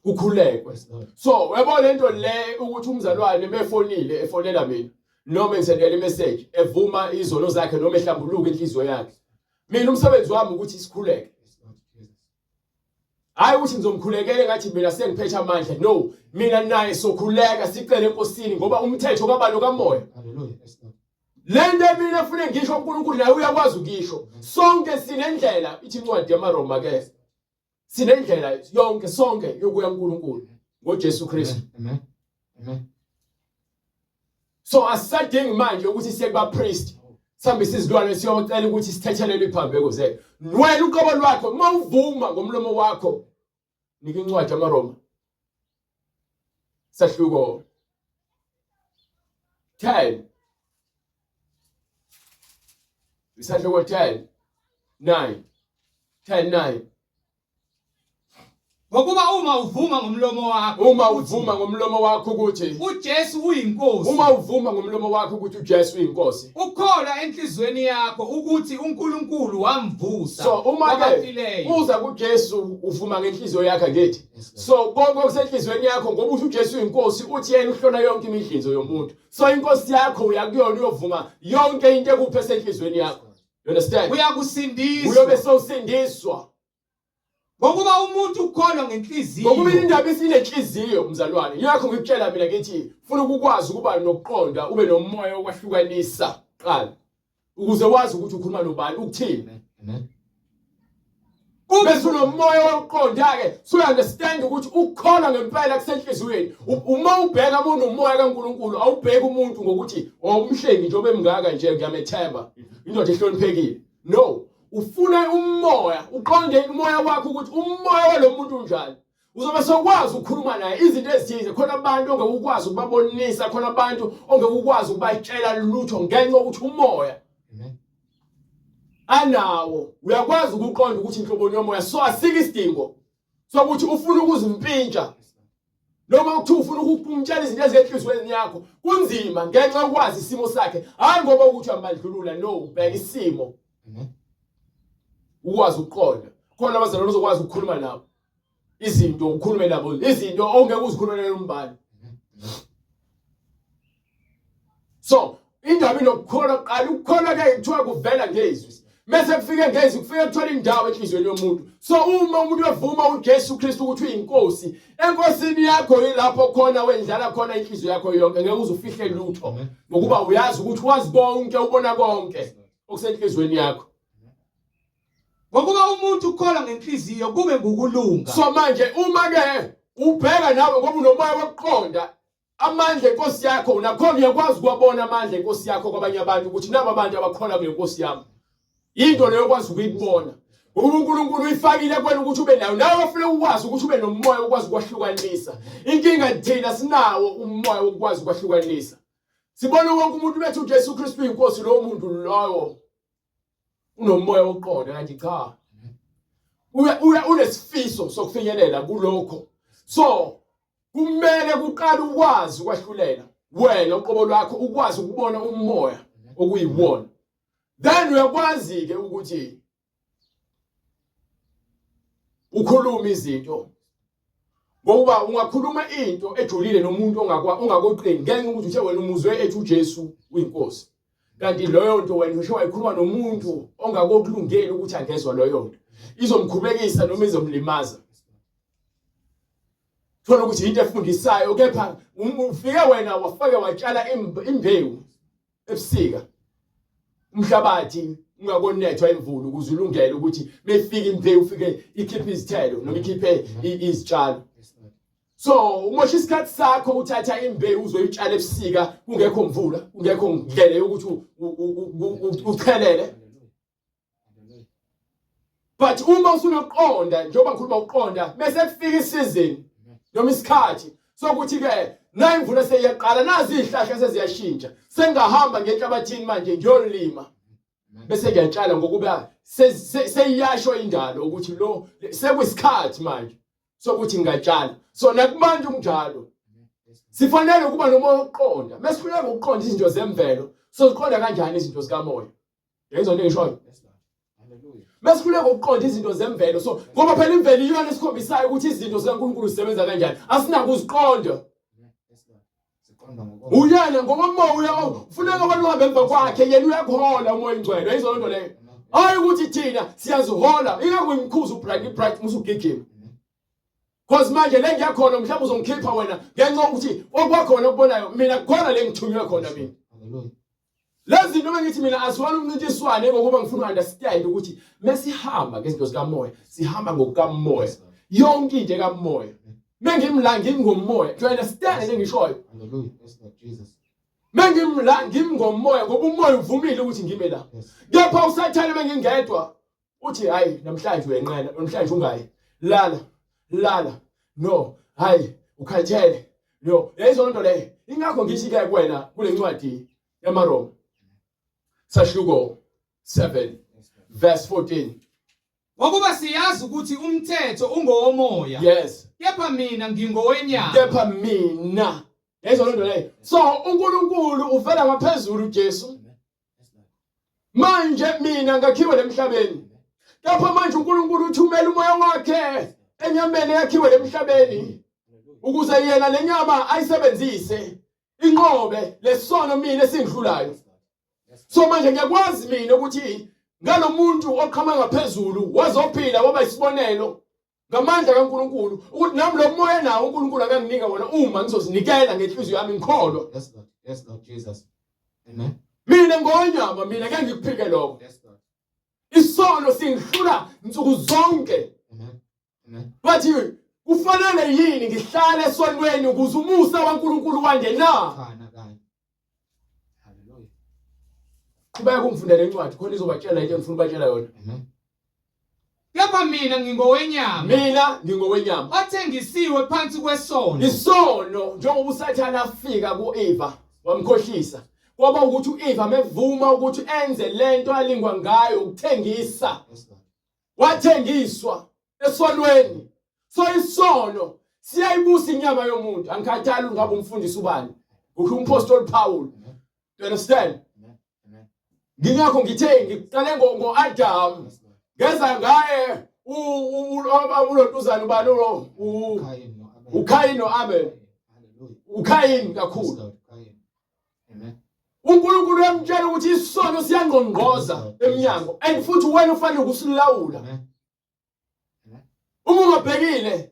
Speaker 2: Ukhulekwe. So uyabona lento le ukuthi umzalwane mefonile efonela mina noma ngisendela imessage evuma izono zakhe noma ehlambuluka inhliziyo yakhe. Mina umsebenzi wami ukuthi sikhuleke. hayi ukuthi ngizomkhulekela ngathi mina sengiphethe amandla. No, mina naye sokhuleka sicele enkosini ngoba umthetho kabalo kamoya.
Speaker 1: Hallelujah. Yes, Lord.
Speaker 2: Lento mina ufune ngisho uNkulunkulu naye uyakwazi ukisho. Sonke sinendlela ithi incwadi yamaRoma ke. Sinendlela yonke sonke yokuya kuNkulunkulu ngoJesu Kristu.
Speaker 1: Amen. Amen.
Speaker 2: So asadingi manje ukuthi siye kuba priest. Sihambise izilwane siyocela ukuthi sithethelele iphambeko zethu. Wena uqobo lwakho uma uvuma ngomlomo wakho nika incwadi yamaRoma. Sahluko 10. Isahluko 10 9 10:9.
Speaker 1: Ngokuba uma uvuma ngomlomo wakho
Speaker 2: ukuthi
Speaker 1: uJesu uyinkosi,
Speaker 2: uma uvuma ngomlomo wakho ukuthi uJesu uyinkosi,
Speaker 1: ukholwa enhlizweni yakho ukuthi uNkulunkulu wamvusa
Speaker 2: so uma ke
Speaker 1: kwabafileyo,
Speaker 2: uza kuJesu uvuma ngenhliziyo yakho ngithi. So konke okusenhlizweni yakho ngoba uthi uJesu uyinkosi uthi yena uhlona yonke imidlinzo yomuntu. So inkosi yakho uyakuyona uyovuma yonke into ekuphe senhlizweni yakho. You understand?
Speaker 1: uyakusindiswa
Speaker 2: Uyobe sowusindiswa.
Speaker 1: ngokuba umuntu ukholwa ngenhliziyo.
Speaker 2: Ngokuba indaba isinenhliziyo mzalwane. Yakho ngikutshela mina ngithi ufuna ukukwazi ukuba nokuqonda ube nomoya okwahlukanisa qala. Ukuze wazi ukuthi ukhuluma nobani ukuthini.
Speaker 1: Amen.
Speaker 2: Bese unomoya wokuqonda ke so you understand ukuthi ukukholwa ngempela kusenhliziyweni. Uma ubheka umuntu umoya kaNkulunkulu awubheki umuntu ngokuthi umhlengi nje obemngaka nje ngiyamethemba indoda ehloniphekile. No, ufuna umoya uqonde umoya wakho ukuthi umoya walomuntu unjani. Uzobe sokwazi ukukhuluma naye izinto ezithize khona abantu ongeke ukwazi ukubabonisa khona abantu ongeke ukwazi ukubatshela lutho ngenxa ukuthi umoya anawo uyakwazi ukuqonda ukuthi inhlobo yomoya so asike isidingo sokuthi ufuna ukuzimpintsha noma ukuthi ufuna ukumtshela izinto ezenhlizweni yakho kunzima ngenxa yokwazi isimo sakhe hayi ngoba ukuthi uyamandlulula no ubheka isimo ukwazi ukuqonda khona abazalwane uzokwazi ukukhuluma nabo izinto ukhulume nabo izinto ongeke uzikhulumele umbani. So indaba inokukholwa qala ukukholwa ke kuthiwa kuvela ngezwi mase kufike ngezwi kufike kuthola indawo enhlizweni yomuntu. So uma umuntu evuma uJesu Kristu ukuthi uyinkosi enkosini yakho yilapho khona wendlala khona inhliziyo yakho yonke ngeke uzufihle lutho ngokuba uyazi ukuthi wazi konke ubona konke okusenhlizweni yakho.
Speaker 1: Ngokuba umuntu ukholwa ngenhliziyo kube ngukulunga.
Speaker 2: So manje uma ke ubheka nawe ngoba unomoya wokuqonda amandla enkosi yakho unakhona uyakwazi ukubona amandla enkosi yakho kwabanye abantu ukuthi nabo abantu abakholwa ngenkosi yami. Into leyo ukwazi ukuyibona. uNkulunkulu uyifakile kwena ukuthi ube nayo nawe ufuna ukwazi ukuthi ube nomoya ukwazi ukwahlukanisa. Inkinga thina sinawo umoya ukwazi ukwahlukanisa. Sibona wonke umuntu bethu uJesu Kristu inkosi lo muntu lowo unomoya wokuqonda kanti cha. Unesifiso sokufinyelela kulokho. So kumele kuqala ukwazi ukwahlulela wena uqobo lwakho ukwazi ukubona umoya okuyiwona. Then uyakwazi ke ukuthi ukhuluma izinto ngoba ungakhuluma into ejulile nomuntu ongakoqini ngenxa ukuthi uthe wena umuzwe ethi uJesu uyinkosi kanti loyo nto wena usho wayikhuluma nomuntu ongakokulungeli ukuthi angezwe loyo nto izomkhubekisa noma izomlimaza. Thola ukuthi into efundisayo kepha ufike wena wafike watshala imbewu ebusika umhlabathi ungakonethwa imvula ukuze ulungele ukuthi befike imbewu ufike ikhiphe izithelo noma ikhiphe izitshalo. So umosha isikhathi sakho uthatha imbewu uzoyitshala ebusika kungekho mvula kungekho ngele ukuthi uchelele. But uma usunoqonda njengoba ngikhuluma uqonda bese kufika isizini noma isikhathi sokuthi ke na imvula seyaqala nazi izihlahla seziyashintsha sengahamba ngenhlabathini manje ngiyolima bese ngiyatshala ngokuba seyiyasho indalo ukuthi lo sekuyisikhathi manje sokuthi ngingatshala. So nakumanje unjalo sifanele ukuba nomoya wokuqonda mesifuna ukuqonda izinto zemvelo so siqonda kanjani izinto zikamoya yezona engishoyo. Mesifuna ukuqonda izinto zemvelo so ngoba phela imvelo iyona esikhombisayo ukuthi izinto zikaNkulunkulu zisebenza kanjani asinako uziqonda. Uyena ngoba umoya ufuneka abantu uhambe emva kwakhe yena uyakhola umoya ingcwele yizona nto leyo hayi ukuthi thina siyazihola ingakho imkhuzu bright musugijima Cause manje le ngiyakhona mhlawumbe uzongikhipha wena ngenxa ukuthi okwakhona okubonayo mina khona le ngithunywe khona mina.
Speaker 1: Hallelujah.
Speaker 2: Lezi zinto bengithi mina asiwani umncintiswane ngokuba ngifuna understand ukuthi mesihamba ngezinto zikamoya sihamba ngokukamoya. Yonke into kamoya. Mengimla ngimngomoya. Do you understand engishoyo?
Speaker 1: Hallelujah. Yes, Lord Jesus.
Speaker 2: Mengimla ngimngomoya ngoba umoya uvumile ukuthi ngime la. Kepha usathane mengingedwa uthi hayi namhlanje uyenqena namhlanje ungayi. Lala. No, hayi ukhathele. No, lezo nto le. Ingakho ngithi ke kuwena kule ncwadi yaMaroma. Sahluko 7 verse 14.
Speaker 1: Ngokuba siyazi ukuthi umthetho ungowomoya.
Speaker 2: Yes.
Speaker 1: Kepha mina ngingowenyama.
Speaker 2: Kepha mina. Lezo nto le. So uNkulunkulu uvela ngaphezulu uJesu. Manje mina ngakhiwe emhlabeni. Kepha manje uNkulunkulu uthumela umoya wakhe enyameni yakhiwe emhlabeni ukuze yena lenyama ayisebenzise inqobe lesono mina esingidlulayo. So manje ngiyakwazi mina ukuthi ngalomuntu oqhama ngaphezulu wazophila waba isibonelo ngamandla kaNkulunkulu ukuthi nami lo moya nawo uNkulunkulu akanginika wona uma ngizozinikela ngenhliziyo yami ngikholwa.
Speaker 1: Yes Lord Jesus. Amen.
Speaker 2: Mina ngonyama mina ngeke ngikuphike lokho.
Speaker 1: Yes Lord.
Speaker 2: Isono singidlula insuku zonke.
Speaker 1: Amen.
Speaker 2: Bathi kufanele yini ngihlale esonweni ukuze umusa waNkulunkulu wande na?
Speaker 1: Khana kanye. Hallelujah.
Speaker 2: Kuba kumfundela incwadi khona izobatshela into engifuna ubatshela yona.
Speaker 1: Amen. Kepha mina ngingowenyama.
Speaker 2: Mina ngingowenyama.
Speaker 1: Othengisiwe phansi kwesono.
Speaker 2: Isono njengoba uSathane afika kuEva wamkhohlisa. Kwaba ukuthi uEva mevuma ukuthi enze lento alingwa ngayo ukuthengisa.
Speaker 1: Yes Lord.
Speaker 2: Wathengiswa esonweni. So isono siyayibusa inyama yomuntu. Angikhathali ngabe umfundisi ubani. Umpostoli Paul. You understand?
Speaker 1: Amen.
Speaker 2: Ngingakho ngithe ngiqale ngo-Adam. Ngeza ngaye ulotuzana ubani lo uKhayini noAbel. uKhayini kakhulu.
Speaker 1: Amen.
Speaker 2: uNkulunkulu uyamtshela ukuthi isono siyangqongqoza eminyango and futhi wena ufanele ukusilawula. Uma ungabhekile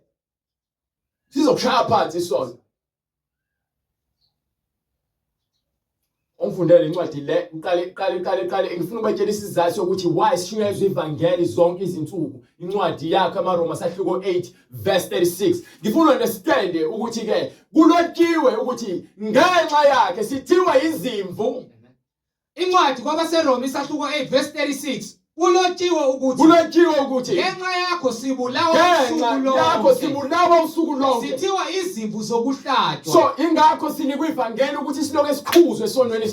Speaker 2: sizokushaya phansi isono. Ongifundele incwadi le uqale ngifuna ubatshela isizathu sokuthi why sishunyezwe ivangeli zonke izinsuku. Incwadi yakhe aMaroma sahluko 8 verse 36. Ngifuna understand ukuthi ke kulotshiwe ukuthi ngenxa yakhe sithiwa izimvu.
Speaker 1: Incwadi kwabaseRoma isahluko 8 verse 36. Kulotshiwe ukuthi ngenxa yakho sibulawa usuku lonke. Sithiwa izimvu zokuhlatshwa.
Speaker 2: So ingakho sinikwe ivangeli ukuthi siloke sikhuzwe esonweni.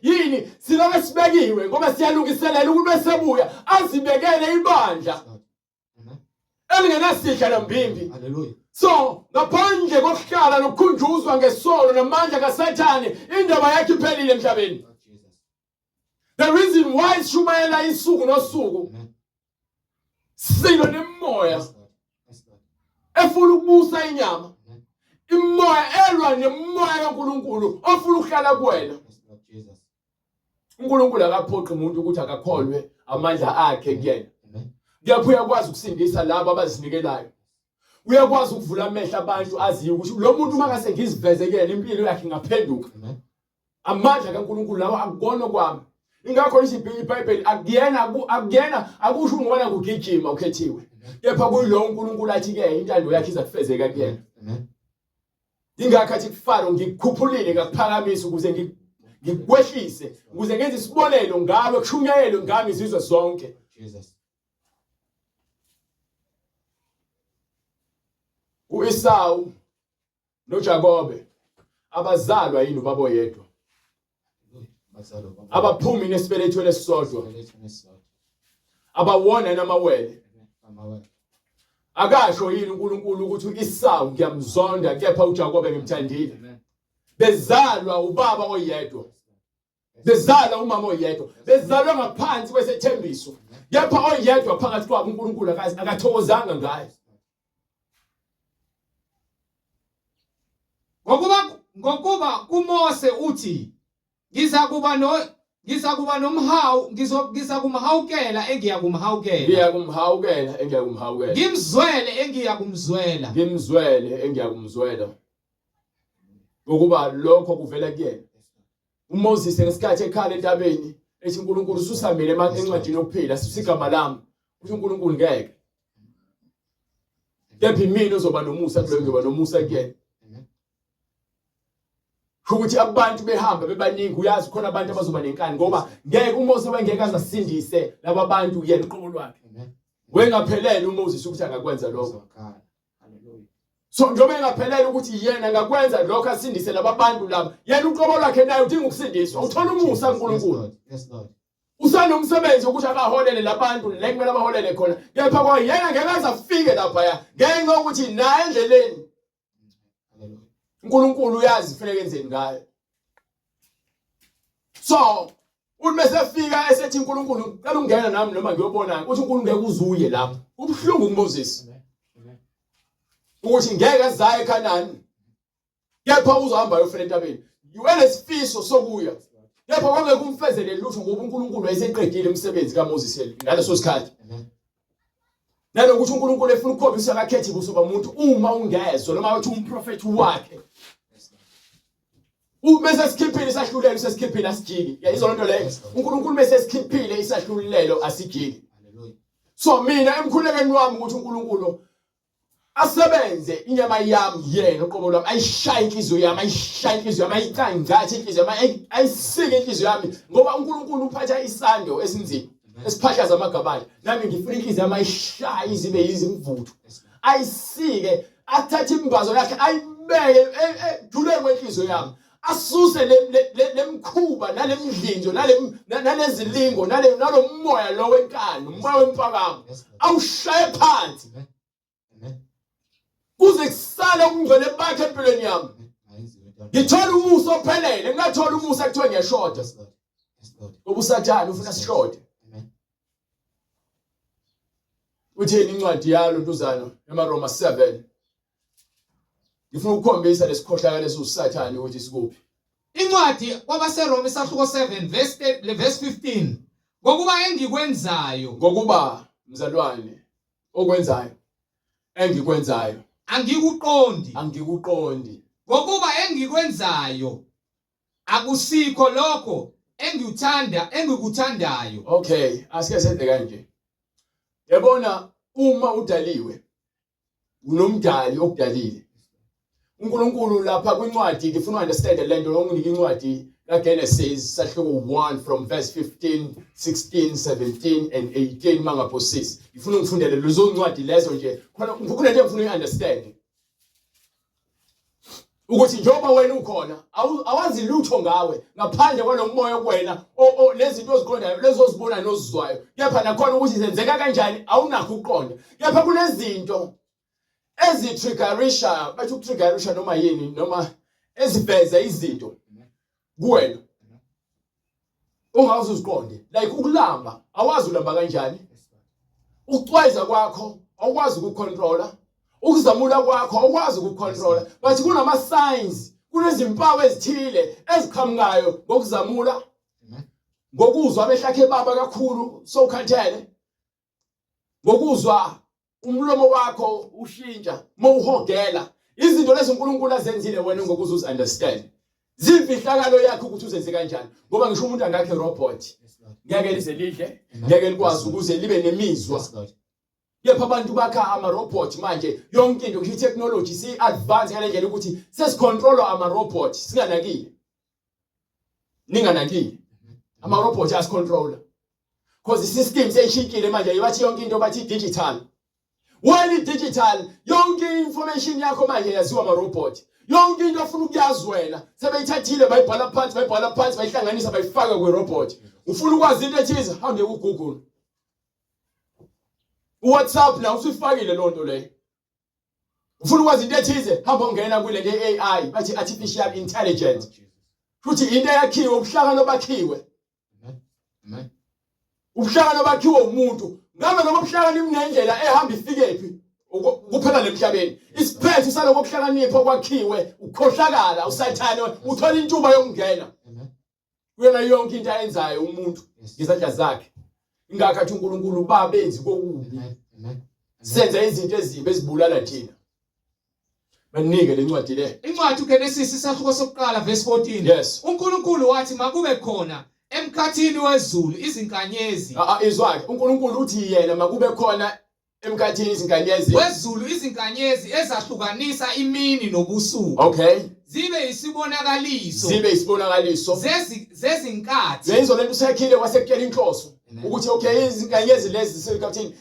Speaker 2: Yini siloke sibekiwe ngoba siyalungiselela ukuthi sebuya azibekele ibandla. Elingenasihla nambimbi.
Speaker 1: Hallelujah.
Speaker 2: So ngaphandle kokuhlala nokukhunjuzwa ngesono namandla kaSathane indaba yakhe iphelile emhlabeni. The reason why shumayela isuku nosuku silo nemoya efuna ukubusa inyama, imoya elwa nemoya kaNkulunkulu ofuna ukuhlala kuwena. uNkulunkulu akaphoqi umuntu ukuthi akakholwe amandla akhe kuyena. Kepha uyakwazi ukusindisa labo abazinikelayo. Uyakwazi ukuvula amehlo abantu aziyo ukuthi lo muntu makase ngiziveze kuyena impilo yakhe ingaphenduka. Amandla kaNkulunkulu lawa akukona kwami. Ingakho iBhayibheli akuyena akusho ngoba ngugijima ukhethiwe. Kepha kuyilo uNkulunkulu athi ke intando yakhe izakufezeka kuyena. Ingakho athi kuFaro ngikukhuphulile ngakuphakamisa ukuze ngikwehlise ukuze ngenze isibonelo ngawe kushunyayelwe ngami izizwe zonke.
Speaker 1: Jesus.
Speaker 2: uEsawu noJakobe abazalwa yini ubaba yedwa. Abaphumi nesibelethweni esisodwa. Abawona namawele. Akasho yini uNkulunkulu ukuthi uEsawu ngiyamzonda kepha uJakobe ngimthandile. Bezalwa ubaba oyedwa. Bezalwa umama oyedwa. Bezalwa ngaphansi kwesethembiso. Kepha oyedwa phakathi kwabo uNkulunkulu akathokozanga ngaye.
Speaker 1: Ngokuba kuMose uthi Ngizakuba nomhawu, ngizakumhawukela engiyakumhawukela.
Speaker 2: Ngiyakumhawukela engiyakumhawukela.
Speaker 1: Ngimzwele engiyakumzwela.
Speaker 2: Ngimzwele engiyakumzwela. Ngokuba lokho kuvela kuyena. uMoses ngesikhathi ekhala entabeni ethi uNkulunkulu ususamile encwadini yokuphila sisigama lami uthi uNkulunkulu ngeke kepha imini uzoba nomusa kulo ngiyoba nomusa kuyena ukuthi abantu behamba bebaningi uyazi khona abantu abazoba nenkani ngoba ngeke uMoses wengeke azasindise laba bantu yena uqobo lwakhe wengaphelele uMoses ukuthi angakwenza lokho. So njobe engaphelele ukuthi yena ngakwenza lokho asindise laba bantu laba yena uqobo lwakhe naye udinga ukusindiswa uthola umusa kuNkulunkulu.
Speaker 1: Yes Lord.
Speaker 2: Usanomsebenzi ukuthi akaholele labantu le kumele abaholele khona kepha kwa yena ngeke azafike lapha ngenxa yokuthi naye endleleni uNkulunkulu uyazi kufanele enzeni ngayo. So umese fika esethi uNkulunkulu ucela ungena nami noma ngiyobona uthi uNkulunkulu ngeke uzuye lapho ubhlungu uMoses ukuthi ngeke azaye eKhanani kepha uzohamba yofela entabeni uyenesifiso sokuya kepha kwangeke kumfezele lutho ngoba uNkulunkulu wayeseqedile umsebenzi kaMoses ngaleso sikhathi. Nalokuthi uNkulunkulu efuna ukukhombisa akakhethi kusoba umuntu uma ungezwe noma wathi umprofeti wakhe ubese sikhiphile isahlulelo sesikhiphile asijiki yayizona into leyo uNkulunkulu bese sikhiphile isahlulelo asijiki. So mina emkhulekweni wami ukuthi uNkulunkulu asebenze inyama yami yena uqobo lwami ayishaya inhliziyo yami ayishaya inhliziyo yami ayicangathi inhliziyo yami ayisike inhliziyo yami ngoba uNkulunkulu uphatha isando esinzima esiphahla zamagabane nami ngifuna inhliziyo yami ayishaya izibe izimvuthu ayisike athathe imbazo yakhe ayibeke ejuleni kwenhliziyo yami asuse lemkhuba nalemdlinjo nalezilingo nalomoya lo wenkani umoya wempakamo awushaye phansi kuze kusale ukungcwele bakhe empilweni yami. Ngithola umusa ophelele ngingathola umusa kuthiwa ngiyashoda ngoba usathana ufuna sishode. Utheni incwadi yalo ntuzana eMaroma 7 ngifuna ukukhombisa lesikhohlakalo esusathana ukuthi sikuphi.
Speaker 1: Incwadi kwabaseRoma isahluko 7 verse 15
Speaker 2: ngokuba mzalwane okwenzayo engikwenzayo angikuqondi
Speaker 1: ngokuba engikwenzayo akusikho lokho engikuthandayo.
Speaker 2: Okay, asike senze kanje. Yabona uma udaliwe unomdali okudalile. uNkulunkulu lapha kwincwadi ngifuna understand lento longinike incwadi kaGenesis sahluko 1 from verse 15, 16, 17 and 18 mangapho 6. Ngifuna ngifundele lezo ncwadi lezo nje khona kunento ngifuna uunderstand. Ukuthi njoba wena ukhona awazi lutho ngawe ngaphandle kwalomoya kuwena lezinto oziqondayo lezo ozibona nozizwayo kepha nakhona ukuthi zenzeka kanjani awunakho ukuqonda kepha kunezinto ezitriggerisha bathi ukutriggerisha noma yini noma eziveza izinto kuwena ungazi uziqonde like ukulamba awazi ulamba kanjani ukucwayiza kwakho awukwazi ukucontrola ukuzamula kwakho awukwazi ukucontrola but kunama signs kunezimpawu ezithile eziqhamukayo ngokuzamula ngokuzwa abehlakhe baba kakhulu sowukhathele ngokuzwa umlomo wakho ushintsha mawuhogela izinto lezi uNkulunkulu azenzile wena ngokuzuza understand zimfihlakalo yakhe ukuthi uzenze kanjani ngoba ngisho umuntu angakhe robot ngeke lize lidle ngeke likwazi ukuze libe nemizwa kepha abantu bakha ama robot manje yonke into ngisho technology si advance ngale ndlela ukuthi sesicontrola ama robot singanakile ninganakile ama robot asicontrola because the system seyishintshile manje yathi yonke into bathi digital. When digital yonke information yakho manje yaziwa ama robot yonke into afuna ukuyazi wena sebeyithathile bayibhala phansi bayihlanganisa bayifaka kwe robot ufuna ukwazi into ethize hambe ku Google WhatsApp la usifakile lonto leyo ufuna ukwazi into ethize hamba ungena kule nto AI bathi artificial intelligence futhi into yakhiwe ubuhlakano bakhiwe ubuhlakano bakhiwe umuntu ngabe noma ubuhlakani imnendlela ehamba ifikephi kuphela lemhlabeni isiphetho saloko kuhlakanipha kwakhiwe ukhohlakala usathane uthola intuba yokungena kuyona yonke into ayenzayo umuntu ngezandla zakhe. Ingakho athi uNkulunkulu babenzi kokubi. Senza izinto ezimbi ezibulala thina. Banike lencwadi le.
Speaker 1: Incwadi uGenesis isahluko sokuqala verse 14.
Speaker 2: Yes.
Speaker 1: uNkulunkulu wathi makube khona emkhathini wezulu izinkanyezi.
Speaker 2: Izwakhe uNkulunkulu uthi yena makube khona emkhathini izinkanyezi.
Speaker 1: Wezulu izinkanyezi ezahlukanisa imini nobusuku.
Speaker 2: Okay.
Speaker 1: Zibe isibonakaliso.
Speaker 2: Zibe isibonakaliso.
Speaker 1: Zezinkathi.
Speaker 2: Yenzo lento usekhile kwasekutshela inhloso. Ukuthi okay izinkanyezi lezi zisekhathini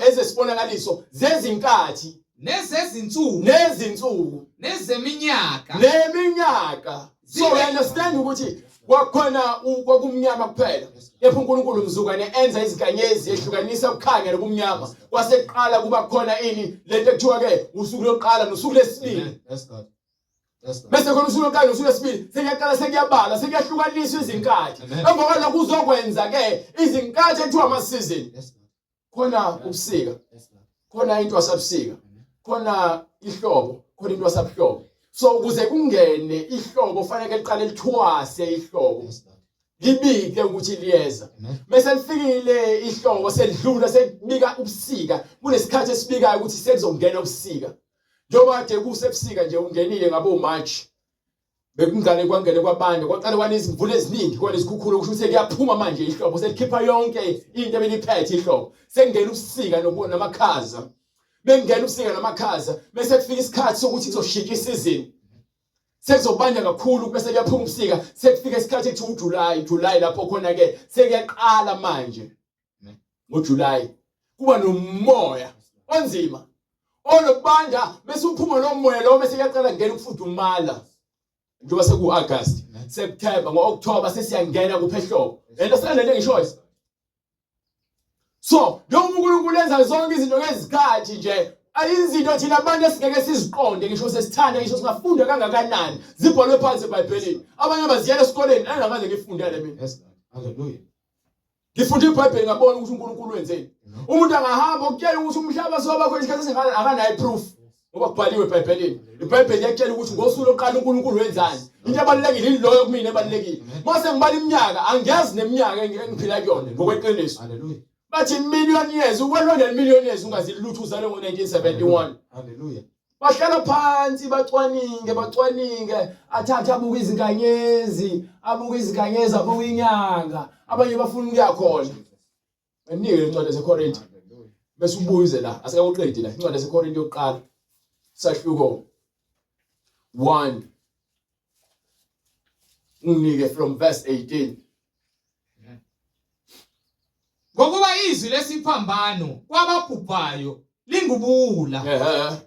Speaker 2: ezesibonakaliso zezinkathi. Nezinsuku.
Speaker 1: Nezeminyaka.
Speaker 2: Neminyaka. So we understand ukuthi kwakhona kwakumnyama kuphela. Kepha uNkulunkulu mzukwane enza izinkanyezi ehlukanisa ukukhanya nobumnyama. Kwaseqala kuba khona ini lento ekuthiwa ke usuku lokuqala nosuku lesibili.
Speaker 1: That's God.
Speaker 2: Bese khona usuku lokuqala nosuku lesibili sekuyaqala sekuyabala sekuyahlukaniswa izinkathi. Emva kwalokho kuzokwenza ke izinkathi ekuthiwa ama-season. Khona ubusika. Khona into wasabusika. Khona ihlobo, khona into wasabhlobo. So ukuze kungene ihlobo fanele liqale lithwase ihlobo. Libike ukuthi liyeza. Bese lifikile ihlobo selidlula sekubika ubusika. Kunesikhathi esibikayo ukuthi sekuzongena ubusika. Njoba kade kusebusika nje ungenile ngabo March. Bekungane kwangene kwabanda kwaqala kwanezimvula eziningi kona izikhukhula kusho ukuthi kuyaphuma manje ihlobo selikhipha yonke into ebeliphethe ihlobo. Sekungena ubusika namakhaza. Bengena ubusika namakhaza bese kufika isikhathi sokuthi kuzoshintsha isizini. Sekuzobanda kakhulu bese kuyaphuma ubusika sekufika isikhathi ethi uJuly lapho khona ke sekuyaqala manje. NgoJuly kuba nomoya onzima. Olobanda bese uphuma lo moya lo bese kuyaqala ngena ukufudumala. Njoba seku-August, September, ngo-October sesiyangena kuphehlobo. Understand lento engishoyo? So, njengoba uNkulunkulu enza zonke izinto ngezikhathi nje, ayizinto thina abantu esingeke siziqonde ngisho sesithanda ngisho singafunda kangakanani. Zibhalwe phansi eBhayibhelini. Abanye baziyela esikoleni, angikaze ngifundele mina.
Speaker 1: Yes, hallelujah.
Speaker 2: Ngifunde iBhayibheli ngabona ukuthi uNkulunkulu wenzeni. Umuntu angahamba ukutshela ukuthi umhlaba soba khona isikhathi akanayo proof. Ngoba kubhaliwe eBhayibhelini. iBhayibheli yakutshela ukuthi ngosuku lokuqala uNkulunkulu wenzani. Into ebalulekile iloyo kumina ebalulekile. Mase ngibala iminyaka, angiyazi neminyaka engiphila kuyona ngokweqiniso.
Speaker 1: Hallelujah.
Speaker 2: Bathi million years, ukwelona million years ungazi lutho uzalwe ngo1971.
Speaker 1: Hallelujah.
Speaker 2: Bahlala phansi bacwaninge, athatha abuka izinkanyezi, abuka inyanga. Abanye bafuna ukuyakhona. Benike incwadi yaseKorinte. Bese ubuyize la, asikakuqedi la, incwadi yaseKorinte yokuqala. Sahluko 1. Unike from verse 18.
Speaker 1: Ngokuba izwi lesiphambano kwababhubhayo lingubula.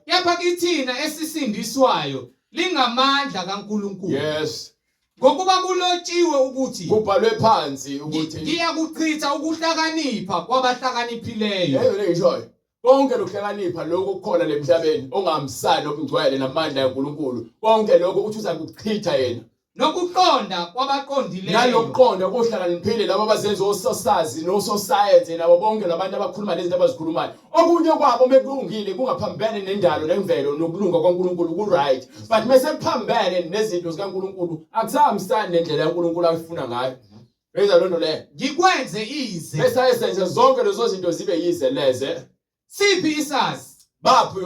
Speaker 1: Kepha kithina esisindiswayo lingamandla kaNkulunkulu.
Speaker 2: Yes.
Speaker 1: Ngokuba kulotshiwe ukuthi
Speaker 2: kubhalwe phansi ukuthi
Speaker 1: ngiyakuchitha ukuhlakanipha kwabahlakaniphileyo.
Speaker 2: Yebo lengishoyo. Konke lokuhlakanipha lokho kukhona lemhlabeni ongahambisani nokungcwele namandla kaNkulunkulu. Konke lokho uthi uzakuchitha yena.
Speaker 1: Nokuqonda kwabaqondileyo.
Speaker 2: Nalokuqonda kohlakaniphile labo abazenza ososazi nososcience nabo bonke labantu abakhuluma lezinto abazikhulumayo. Okunye kwabo bekulungile kungaphambene nendalo nemvelo nokulunga kwaNkulunkulu ku right. But mase kuphambene nezinto zikaNkulunkulu akusahambisani nendlela kaNkulunkulu ayifuna ngayo. Beza lonto le.
Speaker 1: Ngikwenze ize.
Speaker 2: Bese ayenze zonke lezo zinto zibe yize leze.
Speaker 1: Siphi isazi?
Speaker 2: Baphi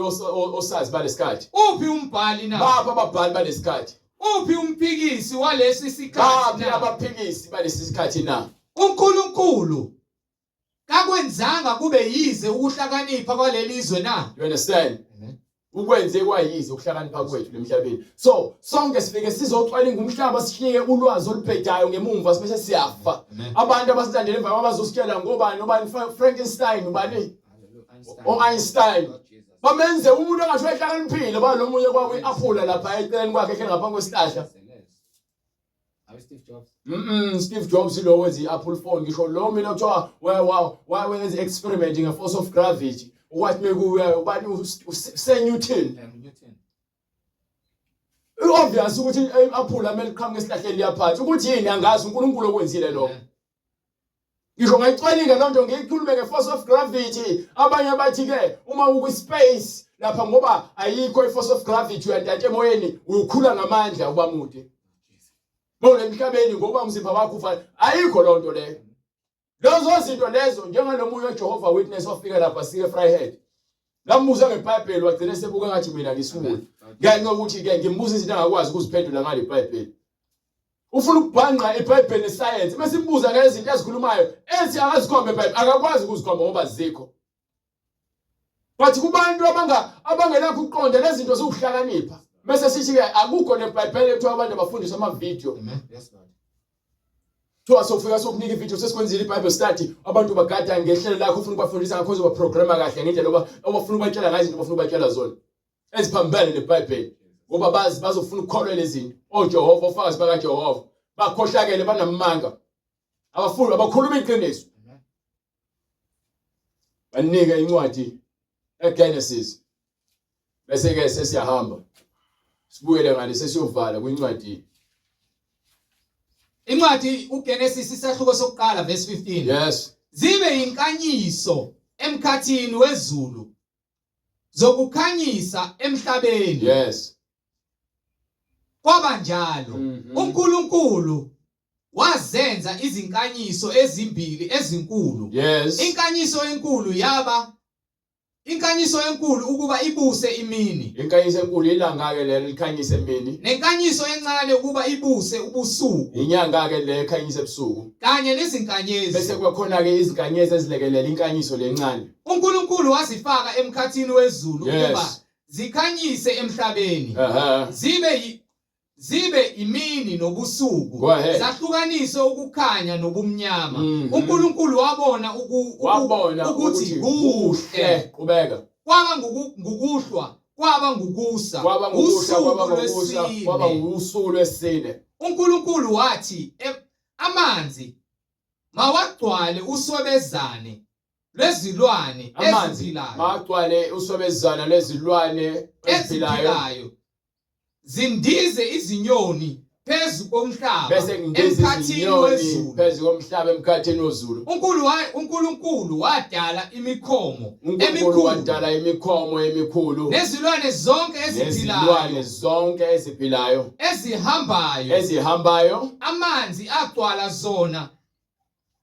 Speaker 2: osazi balesikhathi?
Speaker 1: Uphi umbhali na?
Speaker 2: Baphi ababhali balesikhathi?
Speaker 1: Uphi umphikisi walesi sikhathi
Speaker 2: na? Baphi abaphikisi balesi sikhathi na?
Speaker 1: uNkulunkulu kakwenzanga kube yize ukuhlakanipha kwalelizwe na?
Speaker 2: You understand? Ukwenze kwayize ukuhlakanipha kwethu lemhlabeni. So sonke sifike sizocwaninga umhlaba sishiye ulwazi oluphedayo ngemumva sibese siyafa. Abantu abasilandela emva abazositshela ngobani Frankenstein ubani? Einstein. Bamenze umuntu angasho ehlakaniphile balomunye kwakuyiaphula lapha eceleni kwakhe ngaphansi kwesihlahla. Steve Jobs. Steve Jobs lo wenza iApple phone ngisho lo mina kuthiwa why wenza experiment ngeforce of gravity. What mekuya ubani uSir Obvious ukuthi iApple amele qhamuke esihlahleni yaphansi ukuthi yini angazi uNkulunkulu okwenzile lokho. Ngisho ngayicwaninga lonto ngiyikhulume ngeforce of gravity. Abanye bathi ke uma ukwispace lapha ngoba ayikho iforce of gravity uyantathe emoyeni ukhula ngamandla uba mude. Bona emhlabeni ngoba umzimba wakho ufa ayikho lonto leyo. Lezo zinto lezo njengalomunye uJehova Witness wafika lapha sike Fryhead. Ngambuza ngeBhayibheli wagcina sebuka ngathi mina ngisifuna. Ngenxa ukuthi ke ngimbuza izinto angakwazi ukuziphendula ngale iBhayibheli. Ufuna ukubhanqa iBhayibheli nescience bese imbuza ngale zinto ezikhulumayo ethi akazikhombe eBhayibheli akakwazi ukuzikhomba ngoba zikho. Bathi kubantu abangenakho ukuqonda lezi zinto zokuhlakanipha bese sithi ke akukho neBhayibheli ekuthiwa abantu abafundiswa ama-video.
Speaker 1: Yes Lord.
Speaker 2: Thowa sofika sokunika ivideo sesikwenzile iBible study abantu bagada ngehlelo lakho ufuna ukubafundisa ngakho uzoba programa kahle ngendlela loba obafuna ukubatshela ngazo izinto bafuna ukubatshela zona eziphambene neBhayibheli ngoba bazofuna ukukholwa lezi zinto oJehova ofakazi bakaJehova bakhohlakele banamanga abafuni abakhuluma iqiniso banika incwadi eGenesis bese ke sesiyahamba sibuyele ngale sesiyovala kwincwadi
Speaker 1: Incwadi uGenesis isahluko sokuqala verse 15.
Speaker 2: yes
Speaker 1: Zibe inkanyiso emkhathini wezulu zokukhanyisa emhlabeni.
Speaker 2: yes
Speaker 1: Kwaba njalo. uNkulunkulu wazenza izinkanyiso ezimbili ezinkulu.
Speaker 2: yes
Speaker 1: Inkanyiso enkulu ukuba ibuse imini.
Speaker 2: inkanyiso enkulu ilanga ke lelo likhanyisa emini
Speaker 1: Nenkanyiso encane ukuba ibuse ubusuku.
Speaker 2: inyanga ke le ekhanyisa ebusuku
Speaker 1: Kanye nezinkanyezi.
Speaker 2: bese kukhona ke izinkanyezi ezilekelela inkanyiso lencane
Speaker 1: uNkulunkulu wazifaka emkhathini wezulu
Speaker 2: Yes.
Speaker 1: ukuba zikhanyise emhlabeni. Zibe imini nobusuku.
Speaker 2: Go ahead.
Speaker 1: Zahlukanise ukukhanya nobumnyama.
Speaker 2: Mhm.
Speaker 1: uNkulunkulu wabona
Speaker 2: wabona
Speaker 1: ukuthi kuhle.
Speaker 2: qhubeka
Speaker 1: Kwaba ngukuhlwa, kwaba ngukusa.
Speaker 2: kwaba ngokusha kwaba
Speaker 1: Usuku
Speaker 2: ngokusha
Speaker 1: lwesine.
Speaker 2: kwaba usuku lwesine
Speaker 1: uNkulunkulu wathi amanzi mawagcwale uswebezane lwezilwane
Speaker 2: amanzi
Speaker 1: eziphilayo.
Speaker 2: magcwale usobezana lezilwane eziphilayo
Speaker 1: Eziphilayo zindize izinyoni phezu komhlaba
Speaker 2: bese ngindezi
Speaker 1: emkhathini
Speaker 2: izinyoni
Speaker 1: wezulu.
Speaker 2: phezu komhlaba emkhathini wezulu
Speaker 1: uNkulunkulu wadala imikhomo
Speaker 2: uNkulunkulu
Speaker 1: emikhulu
Speaker 2: wadala imikhomo emikhulu
Speaker 1: nezilwane zonke
Speaker 2: nezilwane
Speaker 1: eziphilayo
Speaker 2: zonke eziphilayo
Speaker 1: ezihambayo. Amanzi agcwala zona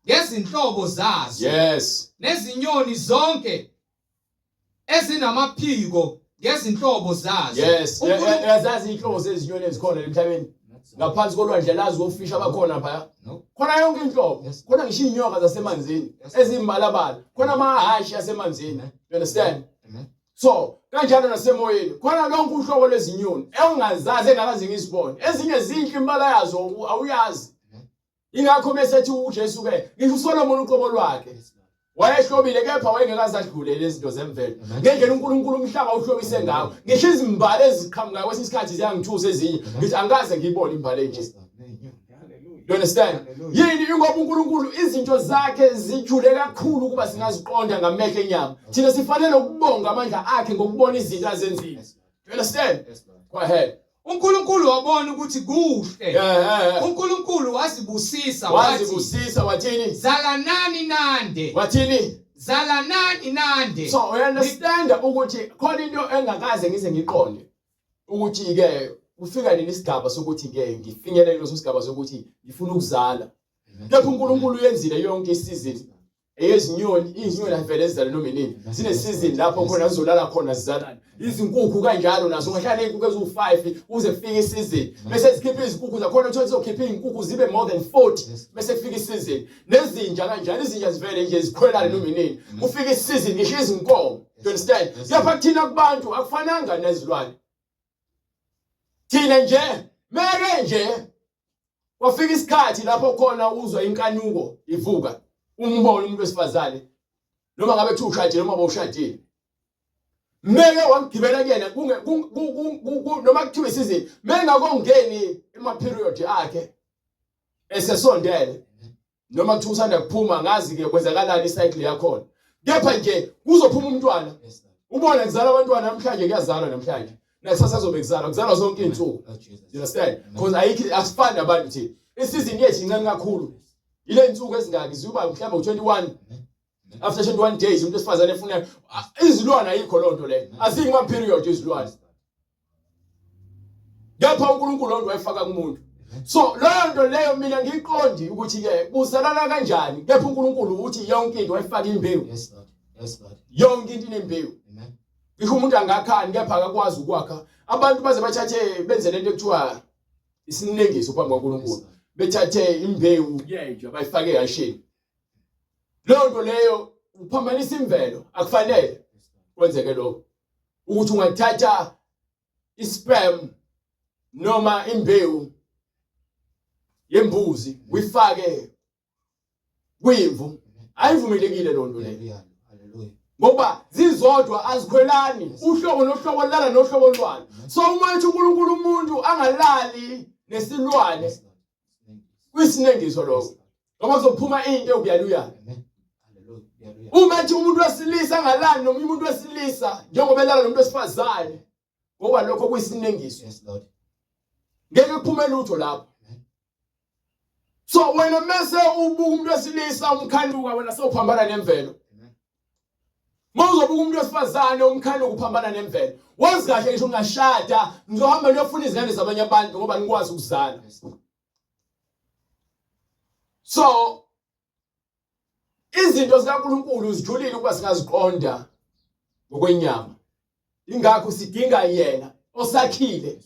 Speaker 1: ngezinhlobo zazo.
Speaker 2: yes
Speaker 1: Nezinyoni zonke ezinamaphiko ngezinhlobo zazo.
Speaker 2: yes yazazi inhlobo zezinyoni ezikhona emhlabeni ngaphansi kolwandle lazi ofisha abakhona phaya
Speaker 1: No.
Speaker 2: khona yonke inhlobo
Speaker 1: Yes.
Speaker 2: khona ngisho inyoka zasemanzini
Speaker 1: Yes.
Speaker 2: ezimbalabala khona amahashi asemanzini you understand
Speaker 1: Amen.
Speaker 2: so kanjalo nasemoyeni khona lonke uhlobo lwezinyoni engazazi engakaze ngizibone ezinye zinhle imbala yazo awuyazi ingakho mesethi uJesu ke ngisho uSolomon uqobo lwakhe wayehlobile kepha wayengekazadlule lezi zinto zemvelo ngendlela uNkulunkulu umhlaba uhlobise ngawo ngisho izimbali eziqhamuka kwesinye isikhathi ziyangithusa ezinye ngithi angikaze ngiyibone imbali enje. You understand? Yini ingoba uNkulunkulu izinto zakhe zijule kakhulu kuba singaziqonda ngamehlo enyama. Thina sifanele ukubonga amandla akhe ngokubona izinto azenzile. You understand? Go ahead.
Speaker 1: uNkulunkulu wabona ukuthi kuhle. uNkulunkulu wazibusisa
Speaker 2: Wazibusisa wathini?
Speaker 1: zalanani nande.
Speaker 2: Wathini?
Speaker 1: Zalanani nande.
Speaker 2: So you understand ukuthi khona into engakaze ngize ngiqonde ukuthi ke ufika nini isigaba sokuthi ke ngifinyelele leso sigaba sokuthi ngifuna ukuzala. Lapho uNkulunkulu uyenzile yonke isizini. Eyezinyoni, izinyoni avele ezizale noma inini. Sine season lapho khona zizolala khona zizalana. Izinkukhu kanjalo nazo ungahlala izinkukhu ezu5 uze kufike isizini. Bese sikhipha izinkukhu zakhona uthi uzokhipha izinkukhu zibe more than 40 bese kufika isizini. Nezinja kanjalo izinja zivele nje zikhwelana noma inini. Kufika isizini ngisho izinkomo. You understand? Lapha kuthina kubantu akufananga nezilwane. Thina nje meke nje wafika isikhathi lapho khona uzwa inkanuko ivuka. Umbone umuntu wesifazane noma ngabe kuthi ushadile noma bawushadile meke wangigibela kuyena noma kuthiwa isizini mengakongeni ema period akhe esesondele noma kuthi usanda kuphuma ngazi ke kwenzakalani icycle yakho kepha nje kuzophuma umntwana ubone kuzala abantwana namhlanje kuyazalwa namhlanje nakusasa azobe kuzalwa zonke izinsuku. You understand? Because ayikho asifani nabantu thina isizini yethu incane kakhulu. Ile insuku ezingaki ziba mhlawumbe u21 after 21 days umuntu esifazane efuna izilwane ayikho lonto le azingima period izilwane. Lapha uNkulunkulu lonto wayifaka kumuntu So leyo nto leyo mina ngiqondi ukuthi ke kusalala kanjani kepha uNkulunkulu uthi yonke into wayifaka imbewu.
Speaker 1: Yes, Lord. Yes, Lord.
Speaker 2: Yonke into inembewu.
Speaker 1: Amen.
Speaker 2: Ngisho umuntu angakhani kepha akakwazi ukwakha. Abantu baze bathathe benze lento ekuthiwa isinengiso phambi kwaNkulunkulu. Bethathe imbewu yenje bayifake ehashini. Leyo nto leyo uphambanisa imvelo akufanele kwenzeke lokho. Ukuthi ungathatha isperm noma imbewu yembuzi uyifake kwimvu ayivumelekile lo nto leyo.
Speaker 1: Hallelujah.
Speaker 2: Ngoba zizodwa azikhwelani uhlobo nohlobo lala nohlobo olwana. So uma ethi uNkulunkulu umuntu angalali nesilwane
Speaker 1: Yes, Lord.
Speaker 2: kwisinengiso lokho. Ngoba kuzophuma into ubuyaluyana.
Speaker 1: Amen. Hallelujah. Hallelujah.
Speaker 2: Uma ethi umuntu wesilisa angalali noma umuntu wesilisa njengoba elala nomuntu wesifazane ngoba lokho kuyisinengiso.
Speaker 1: Yes, Lord.
Speaker 2: Ngeke kuphume lutho lapho. So wena mase ubuka umuntu wesilisa umkhanuka wena sewuphambana nemvelo. Mawuzobuka umuntu wesifazane umkhanuka uphambana nemvelo. Wazi kahle ngisho ungashada ngizohamba ngiyofuna izingane zabanye abantu ngoba ngikwazi ukuzala. So izinto zikaNkulunkulu zijulile ukuba singaziqonda ngokwenyama. Ingakho sidinga yena osakhile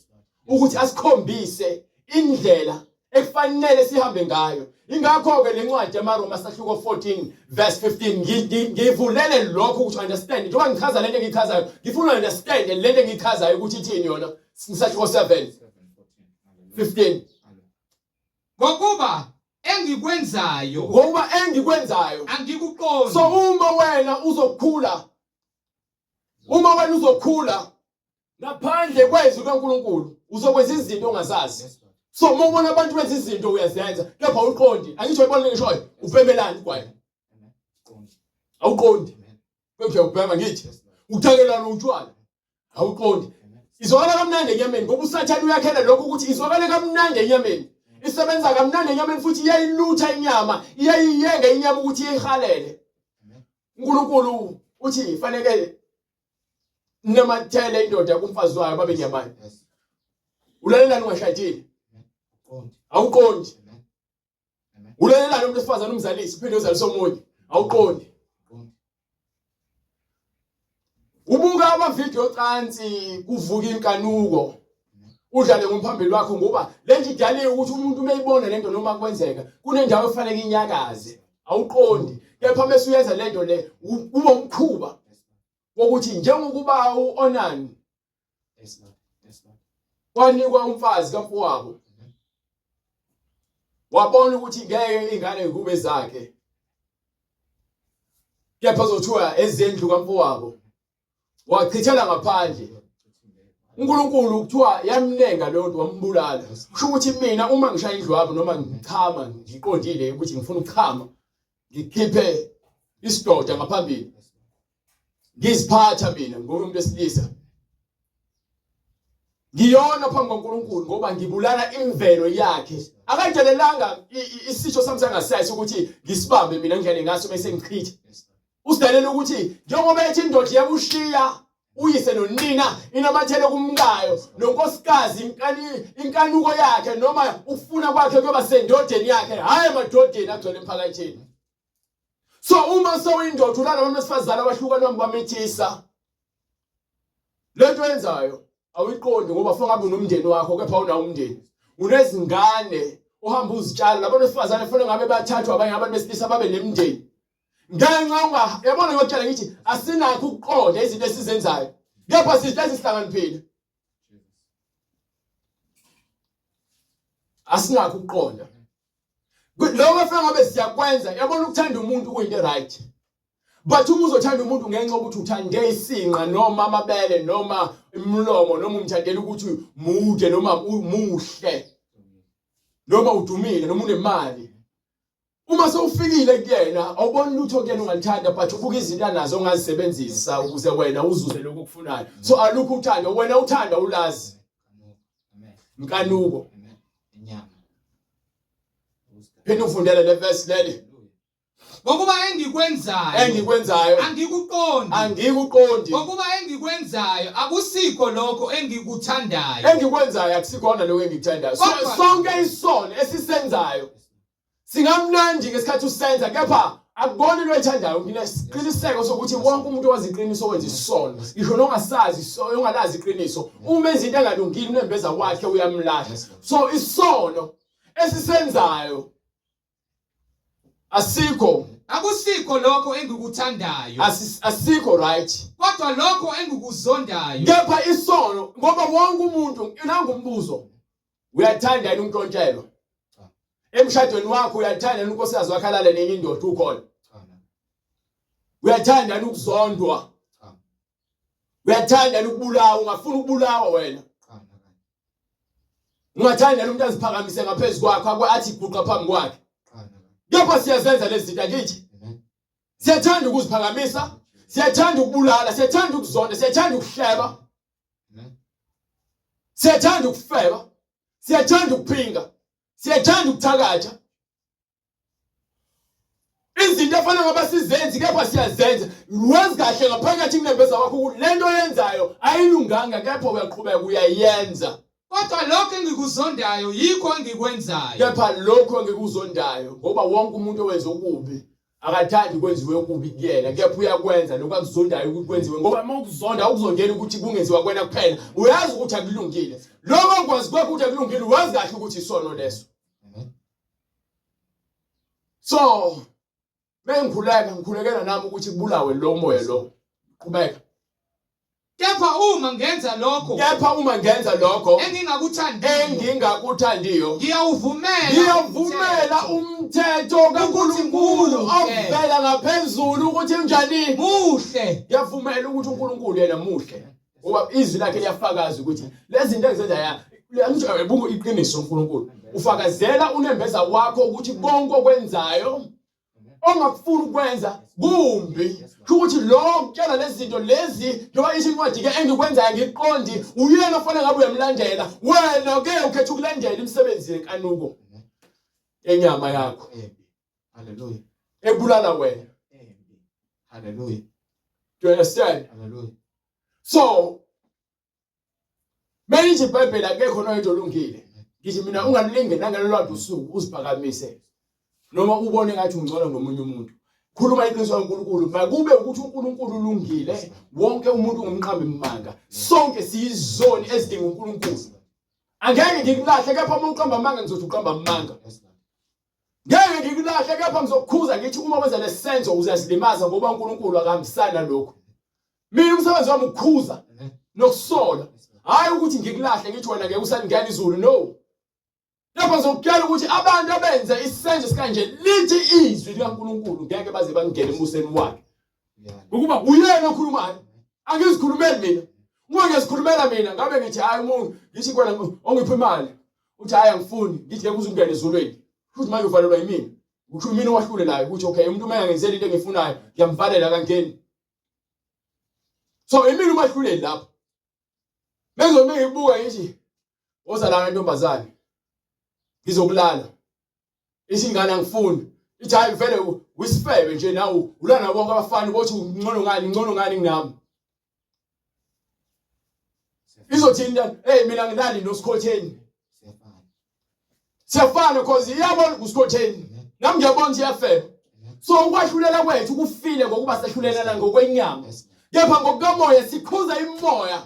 Speaker 2: ukuthi asikhombise indlela ekufanele sihambe ngayo. Ingakho ke lencwadi yaMaroma sahluko 14 verse 15 ngivulele lokho ukuthi understand. Njengoba ngichaza lento engichazayo, ngifuna understand lento engichazayo ukuthi ithini yona. Sahluko 7 15.
Speaker 1: Ngokuba engikwenzayo
Speaker 2: Ngoba engikwenzayo
Speaker 1: angikuqondi.
Speaker 2: so uma wena uzokhula ngaphandle kwezwi kaNkulunkulu uzokwenza izinto ongazazi.
Speaker 1: Yes, Lord.
Speaker 2: So uma ubona abantu benza izinto uyazenza kepha awuqondi. Angisho ibona ngishoyo ubhemelani kwayo.
Speaker 1: Amen. Qondi.
Speaker 2: Awuqondi.
Speaker 1: Amen.
Speaker 2: Bese ubhema ngithi
Speaker 1: Yes, Lord.
Speaker 2: uthakelana utshwala. Awuqondi.
Speaker 1: Amen.
Speaker 2: Izwakala kamnandi enyameni ngoba usathana uyakhela lokho ukuthi izwakala kamnandi enyameni. Isebenza kamnandi enyameni futhi iyayilutha inyama, iyayiyenga inyama ukuthi iyihalele.
Speaker 1: Amen.
Speaker 2: uNkulunkulu uthi fanele namathele indoda kumfazi wayo babe nyamanye.
Speaker 1: Yes.
Speaker 2: Ulalelani ungashadile?
Speaker 1: Qondi.
Speaker 2: Awuqondi.
Speaker 1: Amen. Amen.
Speaker 2: Ulalelani umuntu wesifazane umzalisi uphinde uzalise omunye? Awuqondi.
Speaker 1: Qondi.
Speaker 2: Ubuka amavidiyo cansi kuvuka inkanuko. Udlale ngomphambili wakho ngoba lento idaliwe ukuthi umuntu umeyibona lento noma kwenzeka kunendawo efanele inyakaze. Awuqondi. Kepha mase uyenza lento le uba umkhuba wokuthi njengokuba uOnani
Speaker 1: Yes, Lord. Yes, Lord.
Speaker 2: wanikwa umfazi kamfowabo. Wabona ukuthi ngeke ingane kube zakhe. Kepha zothiwa ezendlu kamfowabo. Wachithela ngaphandle. uNkulunkulu kuthiwa yamnenga leyo nto wambulala. Kusho ukuthi mina uma ngishaya indlu yabo noma ngichama ngiqondile ukuthi ngifuna ukuchama ngikhiphe isidoda ngaphambili. Ngiziphatha mina ngomuntu wesilisa. Ngiyona phambi kwaNkulunkulu ngoba ngibulala imvelo yakhe. Akandelelanga isisho sami sangasayisi ukuthi ngisibambe mina ngiyane ngaso bese ngichithe.
Speaker 1: Yes, Lord.
Speaker 2: Usidalela ukuthi njengoba ethi indoda yabushiya uyise nonina inamathele kumkayo nonkosikazi inkanuko yakhe noma ufuna kwakhe kuba sendodeni yakhe hayi emadodeni agcwele emphakathini. So uma sowuyindoda ulala abantu besifazana abahlukana bamithisa lento yenzayo awuyiqondi ngoba ufuna ngabe unomndeni wakho kepha unawo umndeni. Unezingane uhamba uzitshala labantu besifazane ufuna ngabe bathathwa abanye abantu besilisa babe nemndeni. Ngenxa yabona ngokutshela ngithi asinakho ukuqonda izinto esizenzayo. Kepha sihlezi sihlakaniphile. Asinakho ukuqonda. Lokho efana ngabe siyakwenza yabona ukuthanda umuntu kuyinto right. But uma uzothanda umuntu ngenxa ukuthi uthande isinqa noma amabele noma imlomo noma umthandela ukuthi mude noma muhle noma udumile noma unemali. Uma sewufikile kuyena awuboni lutho kuyena ungalithanda but ubuka izinto anazo ongazisebenzisa ukuze wena uzuze lokho okufunayo. So alukho uthanda wena uthanda ulazi.
Speaker 1: Amen.
Speaker 2: Inkanuko.
Speaker 1: Amen. Inyama.
Speaker 2: Phela ufundele le verse leli.
Speaker 1: ngokuba engikwenzayo
Speaker 2: angikuqondi
Speaker 1: ngokuba engikwenzayo akusikho lokho engikuthandayo
Speaker 2: engikwenzayo akusikhona lokho engikuthandayo. Sonke isono esisenzayo singamnandi ngesikhathi usenza, kepha akubona into oyithandayo. Nginesiqiniseko sokuthi wonke umuntu owaziqiniso wenza isono, ngisho nongasazi ongalazi iqiniso, uma enza into engalungile unembeza wakhe uyamlahla. So isono esisenzayo
Speaker 1: akusikho lokho engikuthandayo
Speaker 2: asikho right,
Speaker 1: kodwa lokho engikuzondayo.
Speaker 2: kepha isono, ngoba wonke umuntu nangumbuzo, uyathanda yini ukuntontshelwa? Emshadweni wakho uyathanda yini unkosikazi wakho alale nenye indoda ukhona? Uyathanda yini ukuzondwa? Uyathanda yini ukubulawa? Ungafuna ukubulawa wena? Ungathanda yini umuntu aziphakamise ngaphezulu kwakho athi guqa phambi kwakhe? Kepha siyazenza lezi zinto akithi. Siyathanda ukuziphakamisa, siyathanda ukubulala, siyathanda ukuzonda, siyathanda ukuhleba, siyathanda ukufeba, siyathanda ukuphinga, siyathanda ukuthakatha. Izinto efana ngoba sizenzi, kepha siyazenza. Wenza kahle ngaphakathi kunembeza wakho ukuthi lento oyenzayo ayilunganga, kepha uyaqhubeka uyayenza.
Speaker 1: Kodwa lokho engikuzondayo yikho engikwenzayo.
Speaker 2: Kepha lokho engikuzondayo, ngoba wonke umuntu owenza okubi akathandi kwenziwe okubi kuyena, kepha uyakwenza lokho akuzondayo ukuthi kwenziwe, ngoba uma ukuzonda ukuzondela ukuthi kungenziwa kwena kuphela, uyazi ukuthi akulungile. Lokho okwazi kwakho ukuthi akulungile, wazi kahle ukuthi isono leso. So ngikhulekela nami ukuthi kubulawe lo moya lo. Qhubeka.
Speaker 1: Kepha uma ngenza lokho
Speaker 2: engingakuthandiyo,
Speaker 1: ngiyawuvumela
Speaker 2: umthetho kaNkulunkulu ovela ngaphezulu ukuthi njani
Speaker 1: muhle.
Speaker 2: Ngiyavumela ukuthi uNkulunkulu yena muhle, ngoba izwi lakhe liyafakaza ukuthi lezi zinto engizenzayo bungu iqiniso. uNkulunkulu ufakazela unembeza wakho ukuthi bonke okwenzayo ongakufuna ukwenza kumbi, ukuthi lo kutshela lezi zinto lezi njengoba isho incwadi ke engikwenzayo ngiqondi, uyena ofanele ngabe uyamlandela. Wena ke ukhetha ukulandela imisebenzi yenkanuko enyama yakho.
Speaker 1: Hallelujah.
Speaker 2: Ebulala wena.
Speaker 1: Hallelujah.
Speaker 2: Do you understand?
Speaker 1: Hallelujah.
Speaker 2: So manje iBhayibheli akekho noyedwa olungile. Ngithi mina ungalinge nangalolwadi usuku uziphakamise noma ubone ngathi ungcola ngomunye umuntu. Khuluma iqiniso kaNkulunkulu, makube ukuthi uNkulunkulu ulungile, wonke umuntu ungumqambi imanga. Sonke siyizoni ezidinga uNkulunkulu. Angeke ngikulahle, kepha uma uqamba amanga ngizothi uqamba amanga. Ngeke ngikulahle, kepha ngizokukhuza ngithi uma wenza lesenzo uzasilimaza, ngoba uNkulunkulu akahambisana lokho. Mina umsebenzi wami ukukhuza nokusola, hayi ukuthi ngikulahle ngithi wena ngeke usangena izulu. No. Lapho ngizokutshela ukuthi abantu abenza isenzo sikanje lithi izwi likaNkulunkulu ngeke baze bangene embusweni wakhe, ukuba uyena okhulumayo. Angizikhulumeli mina. Uma ngizikhulumela mina ngabe ngithi hayi umuntu ngithi kwena ongipha imali, uthi hayi angifuni, ngithi ngeke uzungene ezulwini, futhi manje uvalelwa yimina. Ukuthi mina owahlule naye ukuthi okay umuntu uma engenzela into engifunayo ngiyamvalela kangeni. So imina umahluleli lapho. Benzo ngibuka ngithi ozalana ntombazane ngizokulala, isingane angifuni, ithi hayi vele wisifebe nje nawe ulana bonke abafana bothi ngcono ngani nginami. Izothinda mina ngilali noSikhotheni. Siyafana because iyabona kuSikhotheni nami ngiyabona ukuthi iyafeba. So ukwahlulela kwethu kufile ngokuba sehlulelana ngokwenyama, kepha ngokukamoya sikhuza imoya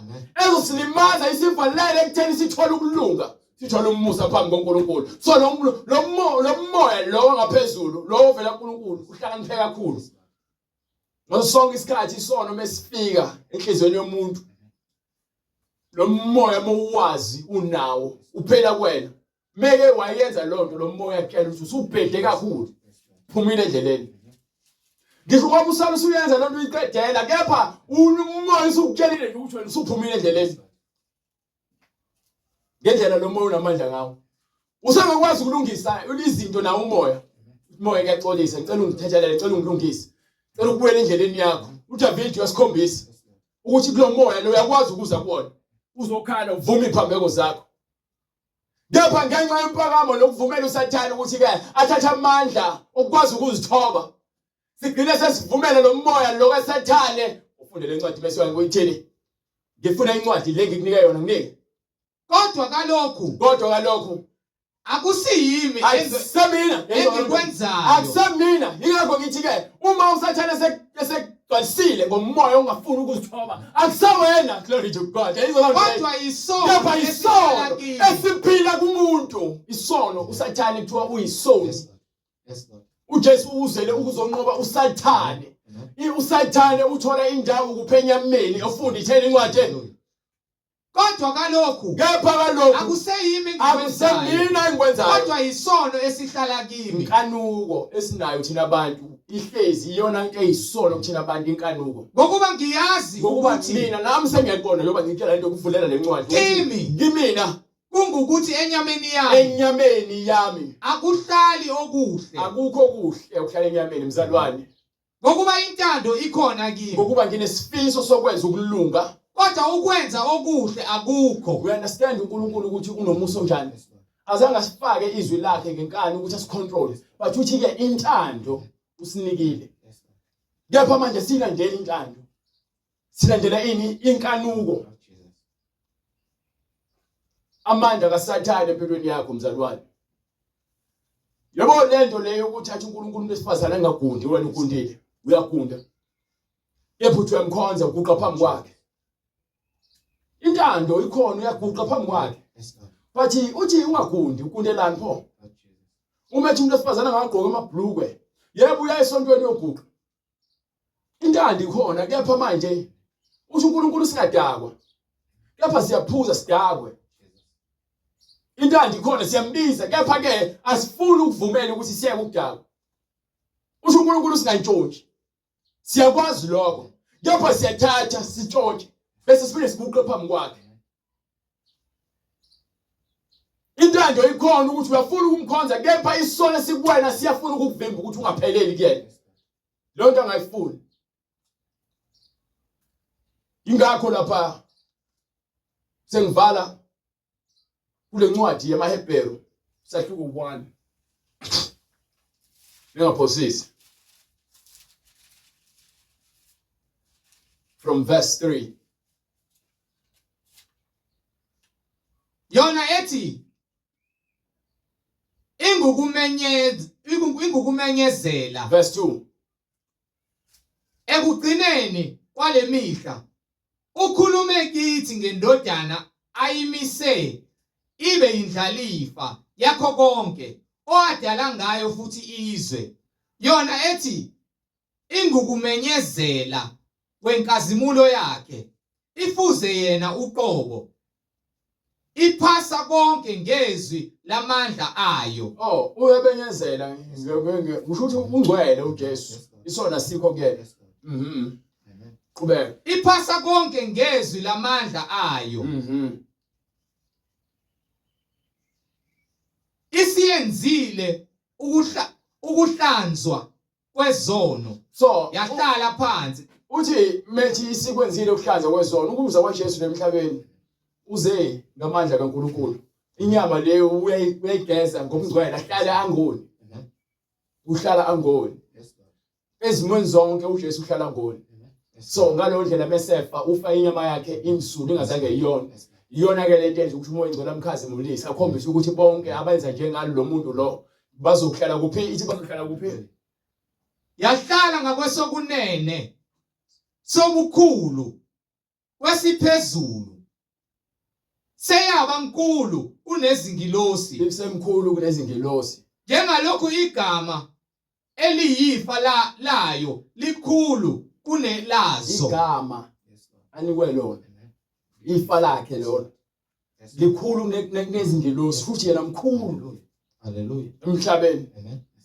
Speaker 2: ezosilimaza isivalele ekutheni sithole ukulunga, sithole umusa phambi kaNkulunkulu. So lo moya lo ngaphezulu lo ovela kuNkulunkulu uhlakaniphe kakhulu. Ngosonke isikhathi isono mesifika enhlizweni yomuntu, lo moya mowazi unawo uphela kwena, meke wayenza lonto lo moya kuyela ukuthi usubhede kakhulu, phumile endleleni. Ngisho ngoba usala usuyenza lonto uyiqedela, kepha umoya usukutshelile ukuthi wena usuphumile endleleni. Ngendlela lo moya unamandla ngawo usengakwazi ukulungisa izinto nawo umoya. Umoya kuyaxolisa, ngicela ungithethelele, ngicela ungilungise, ngicela ukubuyela endleleni yakho. uDavid wasikhombisa ukuthi kulo moya lo uyakwazi ukuza kuwona, uzokhala uvume iphambeko zakho. Kepha ngenxa yempakamo lokuvumela uSathane ukuthi ke athathe amandla okwazi ukuzithoba, sigcine sesivumela lo moya lo kaSathane. Ufunde le ncwadi bese uyithini? Ngifuna incwadi le ngikunika yona nginike.
Speaker 1: Kodwa kalokhu akusiyimi
Speaker 2: Akusamina
Speaker 1: engikwenzayo.
Speaker 2: Akusamina. Yingakho ngithi ke uma uSathane esekugcwalisile ngomoya ongafuni ukuzithoba, akusawena, glory to God.
Speaker 1: Kodwa isono
Speaker 2: Kepha isono esiphila kumuntu. Isono uSathane kuthiwa uyisono.
Speaker 1: Yes, Lord.
Speaker 2: uJesu uzele ukuzonqoba uSathane. uSathane uthola indawo kuphenyameni ofunda itheni incwadi.
Speaker 1: Kodwa kalokhu akuseyimi
Speaker 2: akusemina engikwenzayo.
Speaker 1: kodwa isono esihlala kimi.
Speaker 2: Inkanuko esinayo thina abantu ihlezi iyona into eyisono kuthina abantu inkanuko.
Speaker 1: Ngokuba ngiyazi
Speaker 2: Ngokuba
Speaker 1: ukuthi
Speaker 2: mina nami sengiyaqonda njengoba ngitshela into yokuvulela le ncwadi. Kimina
Speaker 1: kungukuthi enyameni
Speaker 2: yami
Speaker 1: akuhlali okuhle.
Speaker 2: akukho kuhle ukuhlala enyameni mzalwane.
Speaker 1: Ngokuba intando ikhona kimi.
Speaker 2: Ngokuba nginesifiso sokwenza ukulunga.
Speaker 1: Kodwa ukwenza okuhle akukho.
Speaker 2: We understand uNkulunkulu ukuthi unomusa onjani. Azange asifake izwi lakhe ngenkani ukuthi asicontrol. But uthi ke intando usinikile. Kepha manje silandela intando. Silandela ini? Inkanuko. Amandla kaSathane empilweni yakho mzalwane. Yabo lento leyo ukuthi athi uNkulunkulu besifazana engagundi wena ugundile. Uyagunda. Kepha uthi uyamkhonza uguqa phambi kwakhe. Intando ikhona uyaguqa phambi kwakhe. But uthi ungagundi ugundelani pho? Uma ethi umuntu wesifazana angagqoka amabhlukwe, yebo uya esontweni yoguqa. Intando ikhona kepha manje uthi uNkulunkulu singadakwa. Kepha siyaphuza sidakwe. Intando ikhona siyambiza kepha ke asifuni ukuvumela ukuthi siyeke ukudakwa. Uthi uNkulunkulu singantshontshe. Siyakwazi lokho. Kepha siyathatha sitshontshe bese siphinde sibuqe phambi kwakhe. Intando ikhona ukuthi uyafuna ukumkhonza kepha isono sikuwena siyafuna ukukuvimba ukuthi ungapheleli kuyena. Lo nto angayifuni. Ingakho lapha sengivala kule ncwadi yamaHebheru sahluko 1. Ningaphosisi. From verse 3.
Speaker 1: Yona ethi ingukumenyezela.
Speaker 2: Verse 2.
Speaker 1: Ekugcineni kwale mihla ukhulume kithi ngendodana ayimise ibe indlalifa yakho konke owadala ngayo futhi izwe. Yona ethi ingukumenyezela wenkazimulo yakhe ifuze yena uqobo iphasa konke ngezwi lamandla ayo.
Speaker 2: Uyabenyezela ngisho ukuthi ungcwele uJesu. Isona sikho kuyena. Qhubeka.
Speaker 1: Iphasa konke ngezwi lamandla ayo. Isiyenzile ukuhlanzwa kwezono.
Speaker 2: So
Speaker 1: yahlala phansi.
Speaker 2: Uthi methi isikwenzile ukuhlanza kwezono ukuza kwaJesu emhlabeni. Uze ngamandla kaNkulunkulu. Inyama leyo uyayigeza ngokungcwele ahlala angoni. Uhlala angoni. Ezimweni zonke uJesu uhlala angoni. So ngalo ndlela mesefa ufa inyama yakhe imsulu ingazange iyona. Iyona ke lento enze ukuthi umoya ingcwele amkhaze ngolisa akhombisa ukuthi bonke abenza njengalo lo muntu lo bazohlala kuphi ithi bazohlala kuphi.
Speaker 1: Yahlala ngakwesokunene sobukhulu wesiphezulu. Seyaba nkulu kunezingilosi.
Speaker 2: Lisemkhulu kunezingilosi.
Speaker 1: Njengalokhu igama eliyifa layo likhulu kunelazo.
Speaker 2: Igama anikwe lona. Ifa lakhe lona. Likhulu kunezingilosi futhi yena mkhulu.
Speaker 1: Hallelujah.
Speaker 2: Emhlabeni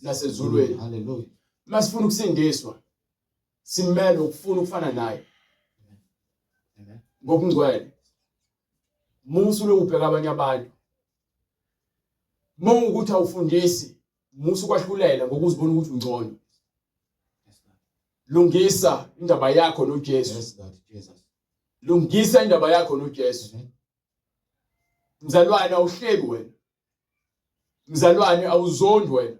Speaker 2: nasezulwini.
Speaker 1: Hallelujah.
Speaker 2: Masifuna ukusindiswa. Simele ukufuna ukufana naye. Ngokungcwele. Musu lokubheka abanye abantu. Ukuthi awufundisi, musu kwahlulela ngokuzibona ukuthi ungcono. Lungisa indaba yakho noJesu.
Speaker 1: Yes, God, Jesus.
Speaker 2: Lungisa indaba yakho noJesu. Mzalwane awuhleki wena. Mzalwane awuzondi wena.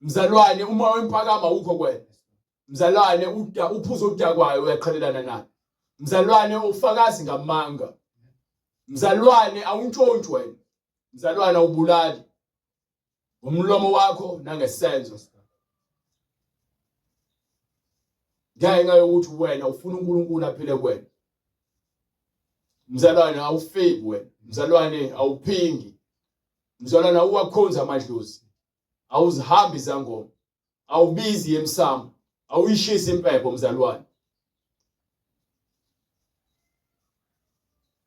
Speaker 2: Mzalwane uma wempakama ukho kwena. mzalwane uphuzo udakwayo uyaqhelelana naye. Mzalwane ufakazi ngamanga. Mzalwane awuntshontshe wena. Mzalwane awubulali. Umlomo wakho nangesenzo. Ngenxa yokuthi wena ufuna uNkulunkulu aphile kuwena. Mzalwane awufebi wena. Mzalwane awuphingi. Mzalwane awuwakhonza amadlozi. Awuzihambi izangoma. Awubizi emsamo. Awuyishisi impepho mzalwane.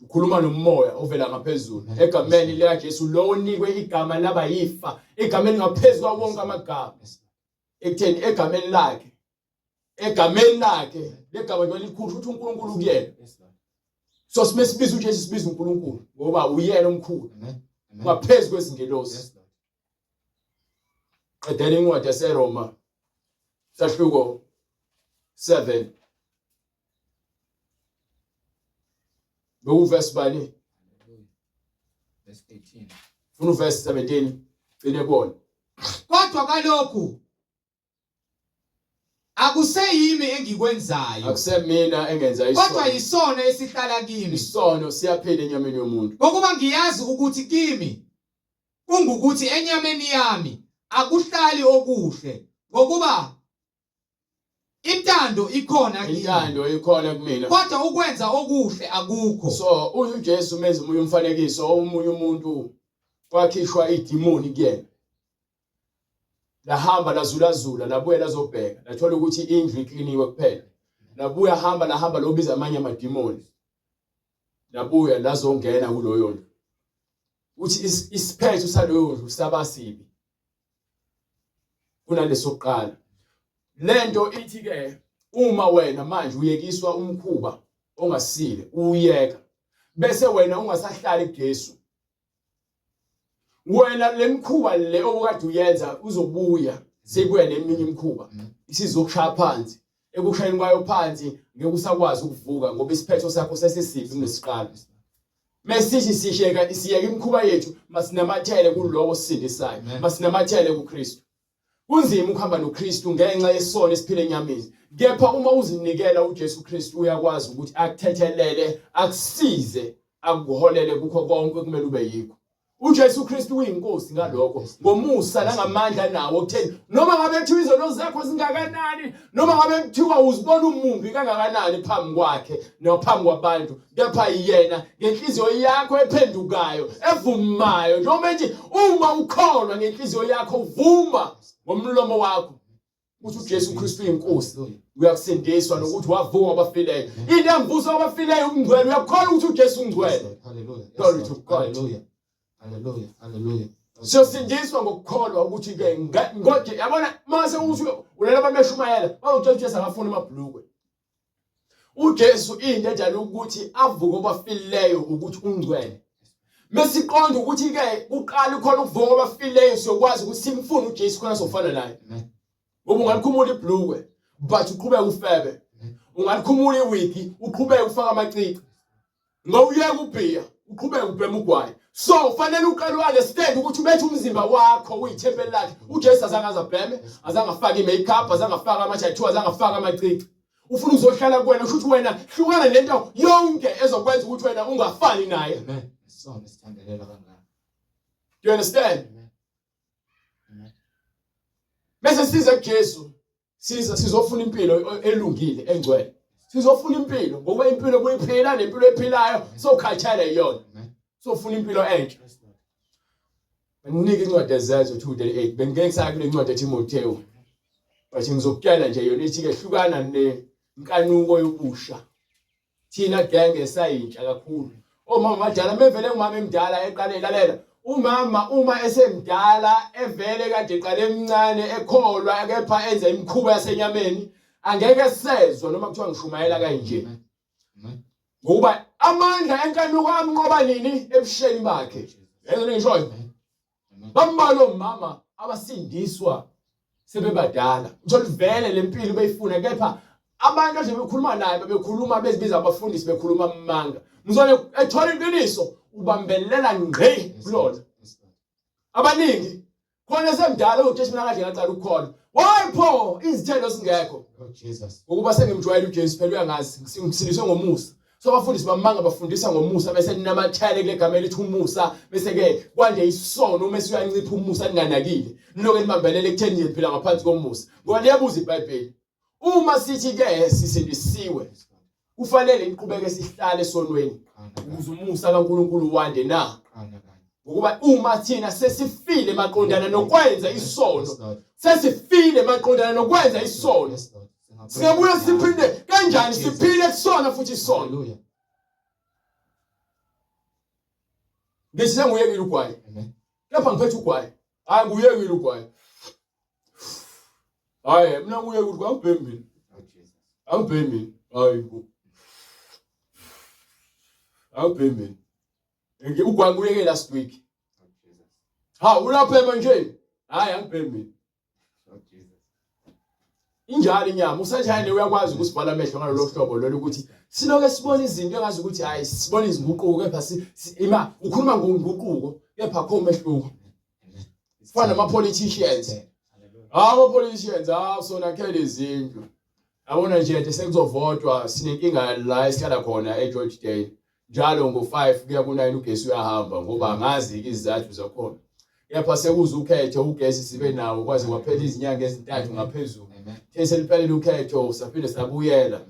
Speaker 2: Ukhuluma nomoya ovela ngaphezulu. Egameni lika Jesu lo onikwe igama laba yifa. Egameni ngaphezulu wonke amagama. Ekutheni egameni lakhe. Egameni lakhe legama elikhulu futhi uNkulunkulu kuyena. So simesibiza uJesu sibiza uNkulunkulu ngoba uyena omkhulu. Ngaphezulu kwezingelosi. Qedela incwadi yaseRoma sahluko 7 verse bani?
Speaker 1: Verse 18.
Speaker 2: Funa verse 17 phinde bona.
Speaker 1: Kodwa kalokhu akuseyimi engikwenzayo.
Speaker 2: Akusemina engenza isono.
Speaker 1: Kodwa yisono esihlala kimi.
Speaker 2: Isono siyaphila enyameni yomuntu.
Speaker 1: Ngokuba ngiyazi ukuthi kimi kungukuthi enyameni yami akuhlali okuhle. Ngokuba intando ikhona kimi.
Speaker 2: Intando ikhona kumina.
Speaker 1: Kodwa ukwenza okuhle akukho.
Speaker 2: So uJesu menza umunye umfanekiso omunye umuntu wakhishwa idimoni kuyena. Lahamba lazula labuye lazobheka. Lathola ukuthi indlu ikliniwe kuphela. Labuya lahamba lobiza amanye amadimoni. Labuya lazongena kuloyo ndlu. Uthi isiphetho saloyo ndlu sabasibi. Kunalesoqala. Lento ithi ke uma wena manje uyekiswa umkhuba ongasile uyeka bese wena ungasahlali kuJesu. Wena lemkhuba le obukade uyenza uzobuya sekuya neminye imkhuba isizokushaya phansi ekushayeni kwayo phansi ngeke usakwazi ukuvuka ngoba isiphetho sakho sesisibi kunesiqalo. Mesithi sisheka isiyeka imkhuba yethu masinamathele kulowo sisindisayo masinamathele kuKristu. Kunzima ukuhamba noKristu ngenxa yesono esiphile enyameni. Kepha uma uzinikela uJesu Kristu uyakwazi ukuthi akuthethelele, akusize, akuholele kukho konke kumele ube yikho. uJesu Kristu uyinkosi ngalokho ngomusa la ngamandla nawo ukutheni noma ngabe kuthiwa izono zakho zingakanani noma ngabe kuthiwa uzibona umumbi kangakanani phambi kwakhe nophambi kwabantu kepha yena ngenhliziyo yakho ephendukayo evumayo njengoba nje uma ukholwa ngenhliziyo yakho uvuma ngomlomo wakho ukuthi uJesu Kristu uyinkosi uyakusindiswa nokuthi wavuka kwabafileyo into engivusa kwabafileyo ungcwele uyakholwa ukuthi uJesu ungcwele.
Speaker 1: Hallelujah.
Speaker 2: Glory to God.
Speaker 1: Hallelujah. Hallelujah. Hallelujah.
Speaker 2: Siyosindiswa ngokukholwa ukuthi ke ngoje yabona mase uthi ulela abantu beshumayela bawutshela uJesu akafuna amabhlukwe. uJesu into enjalo ukuthi avuke kwabafileyo ukuthi ungcwele. Mesiqonda ukuthi ke uqala khona ukuvuka kwabafileyo siyokwazi ukuthi simfune uJesu khona sofana naye. Ngoba ungalikhumula ibhlukwe but uqhubeka ufebe. Ungalikhumula iwigi uqhubeka ufaka amacici. Ngawuyeka ubhiya uqhubeka ubhema ugwayi. So fanele uqale understand ukuthi ubethe umzimba wakho uyithempeli lakhe. uJesu azangaza bheme, azangafaka imakeup, azangafaka ama-tattoo, azangafaka amacici. Ufuna uzohlala kuwena usho ukuthi wena hlukana lento yonke ezokwenza ukuthi wena ungafani naye.
Speaker 1: Amen. So nesithandelela kangaka.
Speaker 2: Do you understand?
Speaker 1: Amen.
Speaker 2: Bese siza kuJesu sizofuna impilo elungile engcwele. Sizofuna impilo ngoba impilo kuyiphila nempilo ephilayo sokhathala iyona. Sofuna impilo enhle. Benginike incwadi ezenzo 2:8 bengeke ngisake kule ncwadi eTimotheo. Bathi ngizokutshela nje yona ithi ke hlukana nenkanuko yobusha. Thina genge sayintsha kakhulu. Omama badala mevele umama emdala eqale lalela. Umama uma esemdala evele kade eqale emncane ekholwa kepha enza imikhuba yasenyameni angeke sezwe noma kuthiwa ngishumayela kanje. Ngoba amandla enkanuko amnqoba nini ebusheni bakhe. Yenzeni ngishoyo. Bamalo mama abasindiswa sebebadala. Uthola vele lempilo beyifuna kepha abantu nje bekhuluma naye bekhuluma bezibiza abafundisi bekhuluma amanga. Mzone ethola iqiniso ubambelela ngqe kulona. Abaningi khona semdala uJesu mina kade ngaqala ukukholwa. Oyipho izithelo singekho
Speaker 1: Lord Jesus.
Speaker 2: ukuba sengimjwayele uJesu phela uyangazi ngisindiswe ngomusa. So abafundisi bamanga bafundisa ngomusa bese ninamathele kule gama elithi umusa bese ke kwande isono uma siyancipha umusa ninganakile. Niloke nibambelele ekutheni nje phela ngaphansi komusa. Ngoba liyabuza iBhayibheli. Uma sithi ke sisindisiwe kufanele iqhubeke sihlale esonweni ukuze umusa kaNkulunkulu wande na. Ngoba uma thina sesifile maqondana nokwenza isono sesifile maqondana nokwenza isono singabuye siphinde kanjani siphile kusona futhi isono.
Speaker 1: Hallelujah.
Speaker 2: Bese nguyekile ugwayi.
Speaker 1: Amen.
Speaker 2: Lapha ngiphethe ugwayi. Hayi nguyekile ugwayi. Hayi mina nguyekile ugwayi ngibhemi.
Speaker 1: Lord Jesus.
Speaker 2: Angibhemi. Hayi bo. Angibhemi. Ugwayi nguyekile last week.
Speaker 1: Lord Jesus.
Speaker 2: Ha ulaphema nje. Hayi angibhemi.
Speaker 1: Lord Jesus.
Speaker 2: Injalo inyama usanjani uyakwazi ukusivala amehlo ngalolu hlobo lolu ukuthi siloke sibona izinto engazi ukuthi hayi sibona izinguquko kepha ima ukhuluma ngokuguquko kepha akho umehluko. Fana nama politicians. Abo politicians sona khele izinto. Yabona nje sekuzovotwa sinenkinga la esihlala khona eGeorge Day. Njalo ngo5 kuya ku9 ugesi uyahamba ngoba angazi izizathu zakhona. Kepha sekuza ukhetho ugesi sibe nawo kwazi kwaphela izinyanga ezintathu ngaphezulu. Seliphelele ukhetho saphinde sabuyela.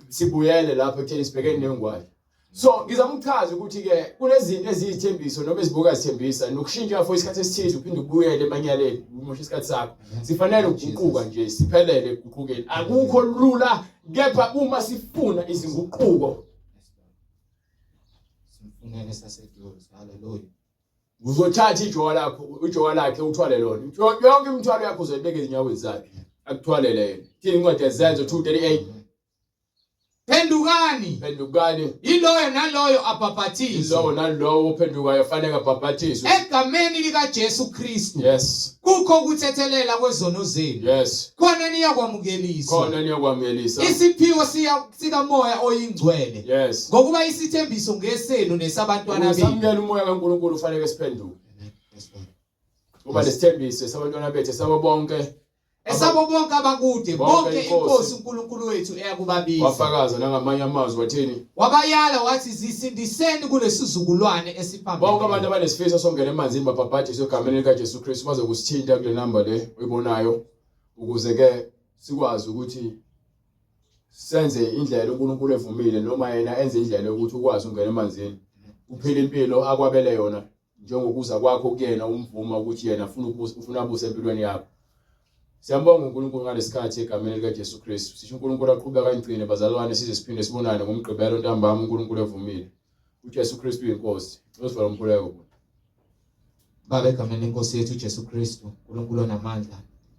Speaker 2: Sibuyele lapho ekutheni sibhekene nengwalo. So ngizama ukuchaza ukuthi ke kunezinto eziyithembiso noma ezibuka zithembisa nokushintsha for isikhathi esithize uphinde ubuyele emanyaleni umusho isikhathi sakho. Sifanele ukuguquka nje siphelele ukuguqukeni. Akukho lula kepha uma sifuna izinguquko
Speaker 1: Simfunele sasedlule. Hallelujah.
Speaker 2: uzothatha ijowa lakhe uthwale lona. Yonke imithwalo yakho uzobeka ezinyaweni zakhe. Akuthwalele yena. Thina incwadi yezenzo 2:38.
Speaker 1: Pendukani. Iloyo naloyo abhaphathizwe.
Speaker 2: Ilowo nalowo ophendukayo fanele abhaphathiswe.
Speaker 1: Egameni lika Jesu Kristu.
Speaker 2: Yes.
Speaker 1: Kukho ukuthethelela kwezono zenu.
Speaker 2: Yes.
Speaker 1: Khona niyakwamukeliswa.
Speaker 2: Khona niyakwamelisa.
Speaker 1: Isiphiwo sika moya oyingcwele.
Speaker 2: Yes.
Speaker 1: Ngokuba isithembiso ngesenu nesabantwana benu.
Speaker 2: Samukela umoya kaNkulunkulu ufanele siphenduke. Ngoba lesithembiso sabantwana bethu sabo bonke
Speaker 1: Esabo bonke abakude bonke inkosi uNkulunkulu wethu eyakubabiza.
Speaker 2: wafakaza nangamanye amazwi wathini.
Speaker 1: Wabayala wathi zisindiseni kulesizukulwane esiphambili.
Speaker 2: Bonke abantu abanesifiso songena emanzini babhabhathiswe egameni lika Jesu Kristu bazokusithinta kule number le uyibonayo ukuze ke sikwazi ukuthi senze indlela uNkulunkulu evumile noma yena enze indlela ukuthi ukwazi ukungena emanzini uphile impilo akwabele yona njengokuza kwakho kuyena umvuma ukuthi yena ufuna abuse empilweni yakho. Siyambonga uNkulunkulu ngalesikhathi egameni lika Jesu Kristu. Sisho uNkulunkulu aqhubeka kangcine bazalwane size siphinde sibonane ngomgqibelo ntambama uNkulunkulu evumile. uJesu Kristu uyinkosi. Usivala umkhuleko.
Speaker 1: Baba egameni lenkosi yethu Jesu Kristu, uNkulunkulu onamandla.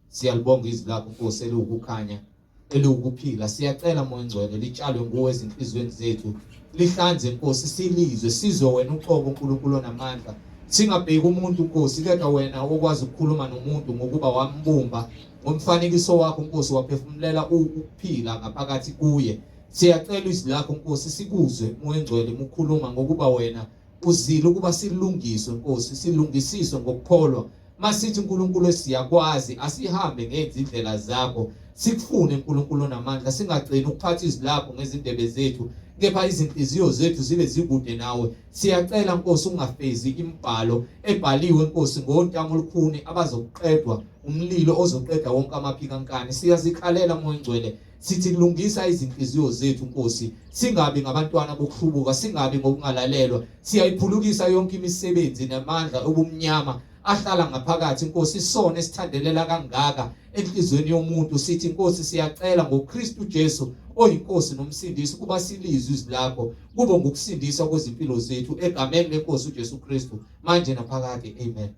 Speaker 1: Siyalibonga izwi lakho Nkosi elukukhanya, elukuphila. Siyacela moya ngcwele litshalwe nguwe ezinhlizweni zethu. Lihlanze Nkosi silizwe sizwe wena uqobo uNkulunkulu onamandla. Singabheki umuntu Nkosi kodwa wena okwazi ukukhuluma nomuntu ngokuba wambumba ngomfanekiso wakho Nkosi waphefumulela ukuphila ngaphakathi kuye. Siyacela izwi lakho Nkosi sikuzwe moya ngcwele ukukhuluma ngokuba wena uzile ukuba silungiswe Nkosi silungisiswe ngokukholwa. Masithi uNkulunkulu siyakwazi asihambe ngezindlela zakho. Sikufune uNkulunkulu onamandla singagcini ukuphatha izwi lakho ngezindebe zethu. Kepha izinhliziyo zethu zibe zikude nawe. Siyacela Nkosi ungafezi imibhalo ebhaliwe Nkosi ngontamo olukhuni abazoqedwa umlilo ozoqeda wonke amaphikankani. Siyazikhalela moya ngcwele sithi lungisa izinhliziyo zethu Nkosi. Singabi ngabantwana bokuhlubuka, singabi ngokungalalelwa. Siyayiphulukisa yonke imisebenzi namandla obumnyama ahlala ngaphakathi Nkosi isona esithandelela kangaka enhlizweni yomuntu. Sithi Nkosi siyacela ngoKristu Jesu oyinkosi nomsindisi kuba silizwe izwi lakho kube ngokusindiswa kwezimpilo zethu egameni lenkosi uJesu Kristu manje naphakade. Amen.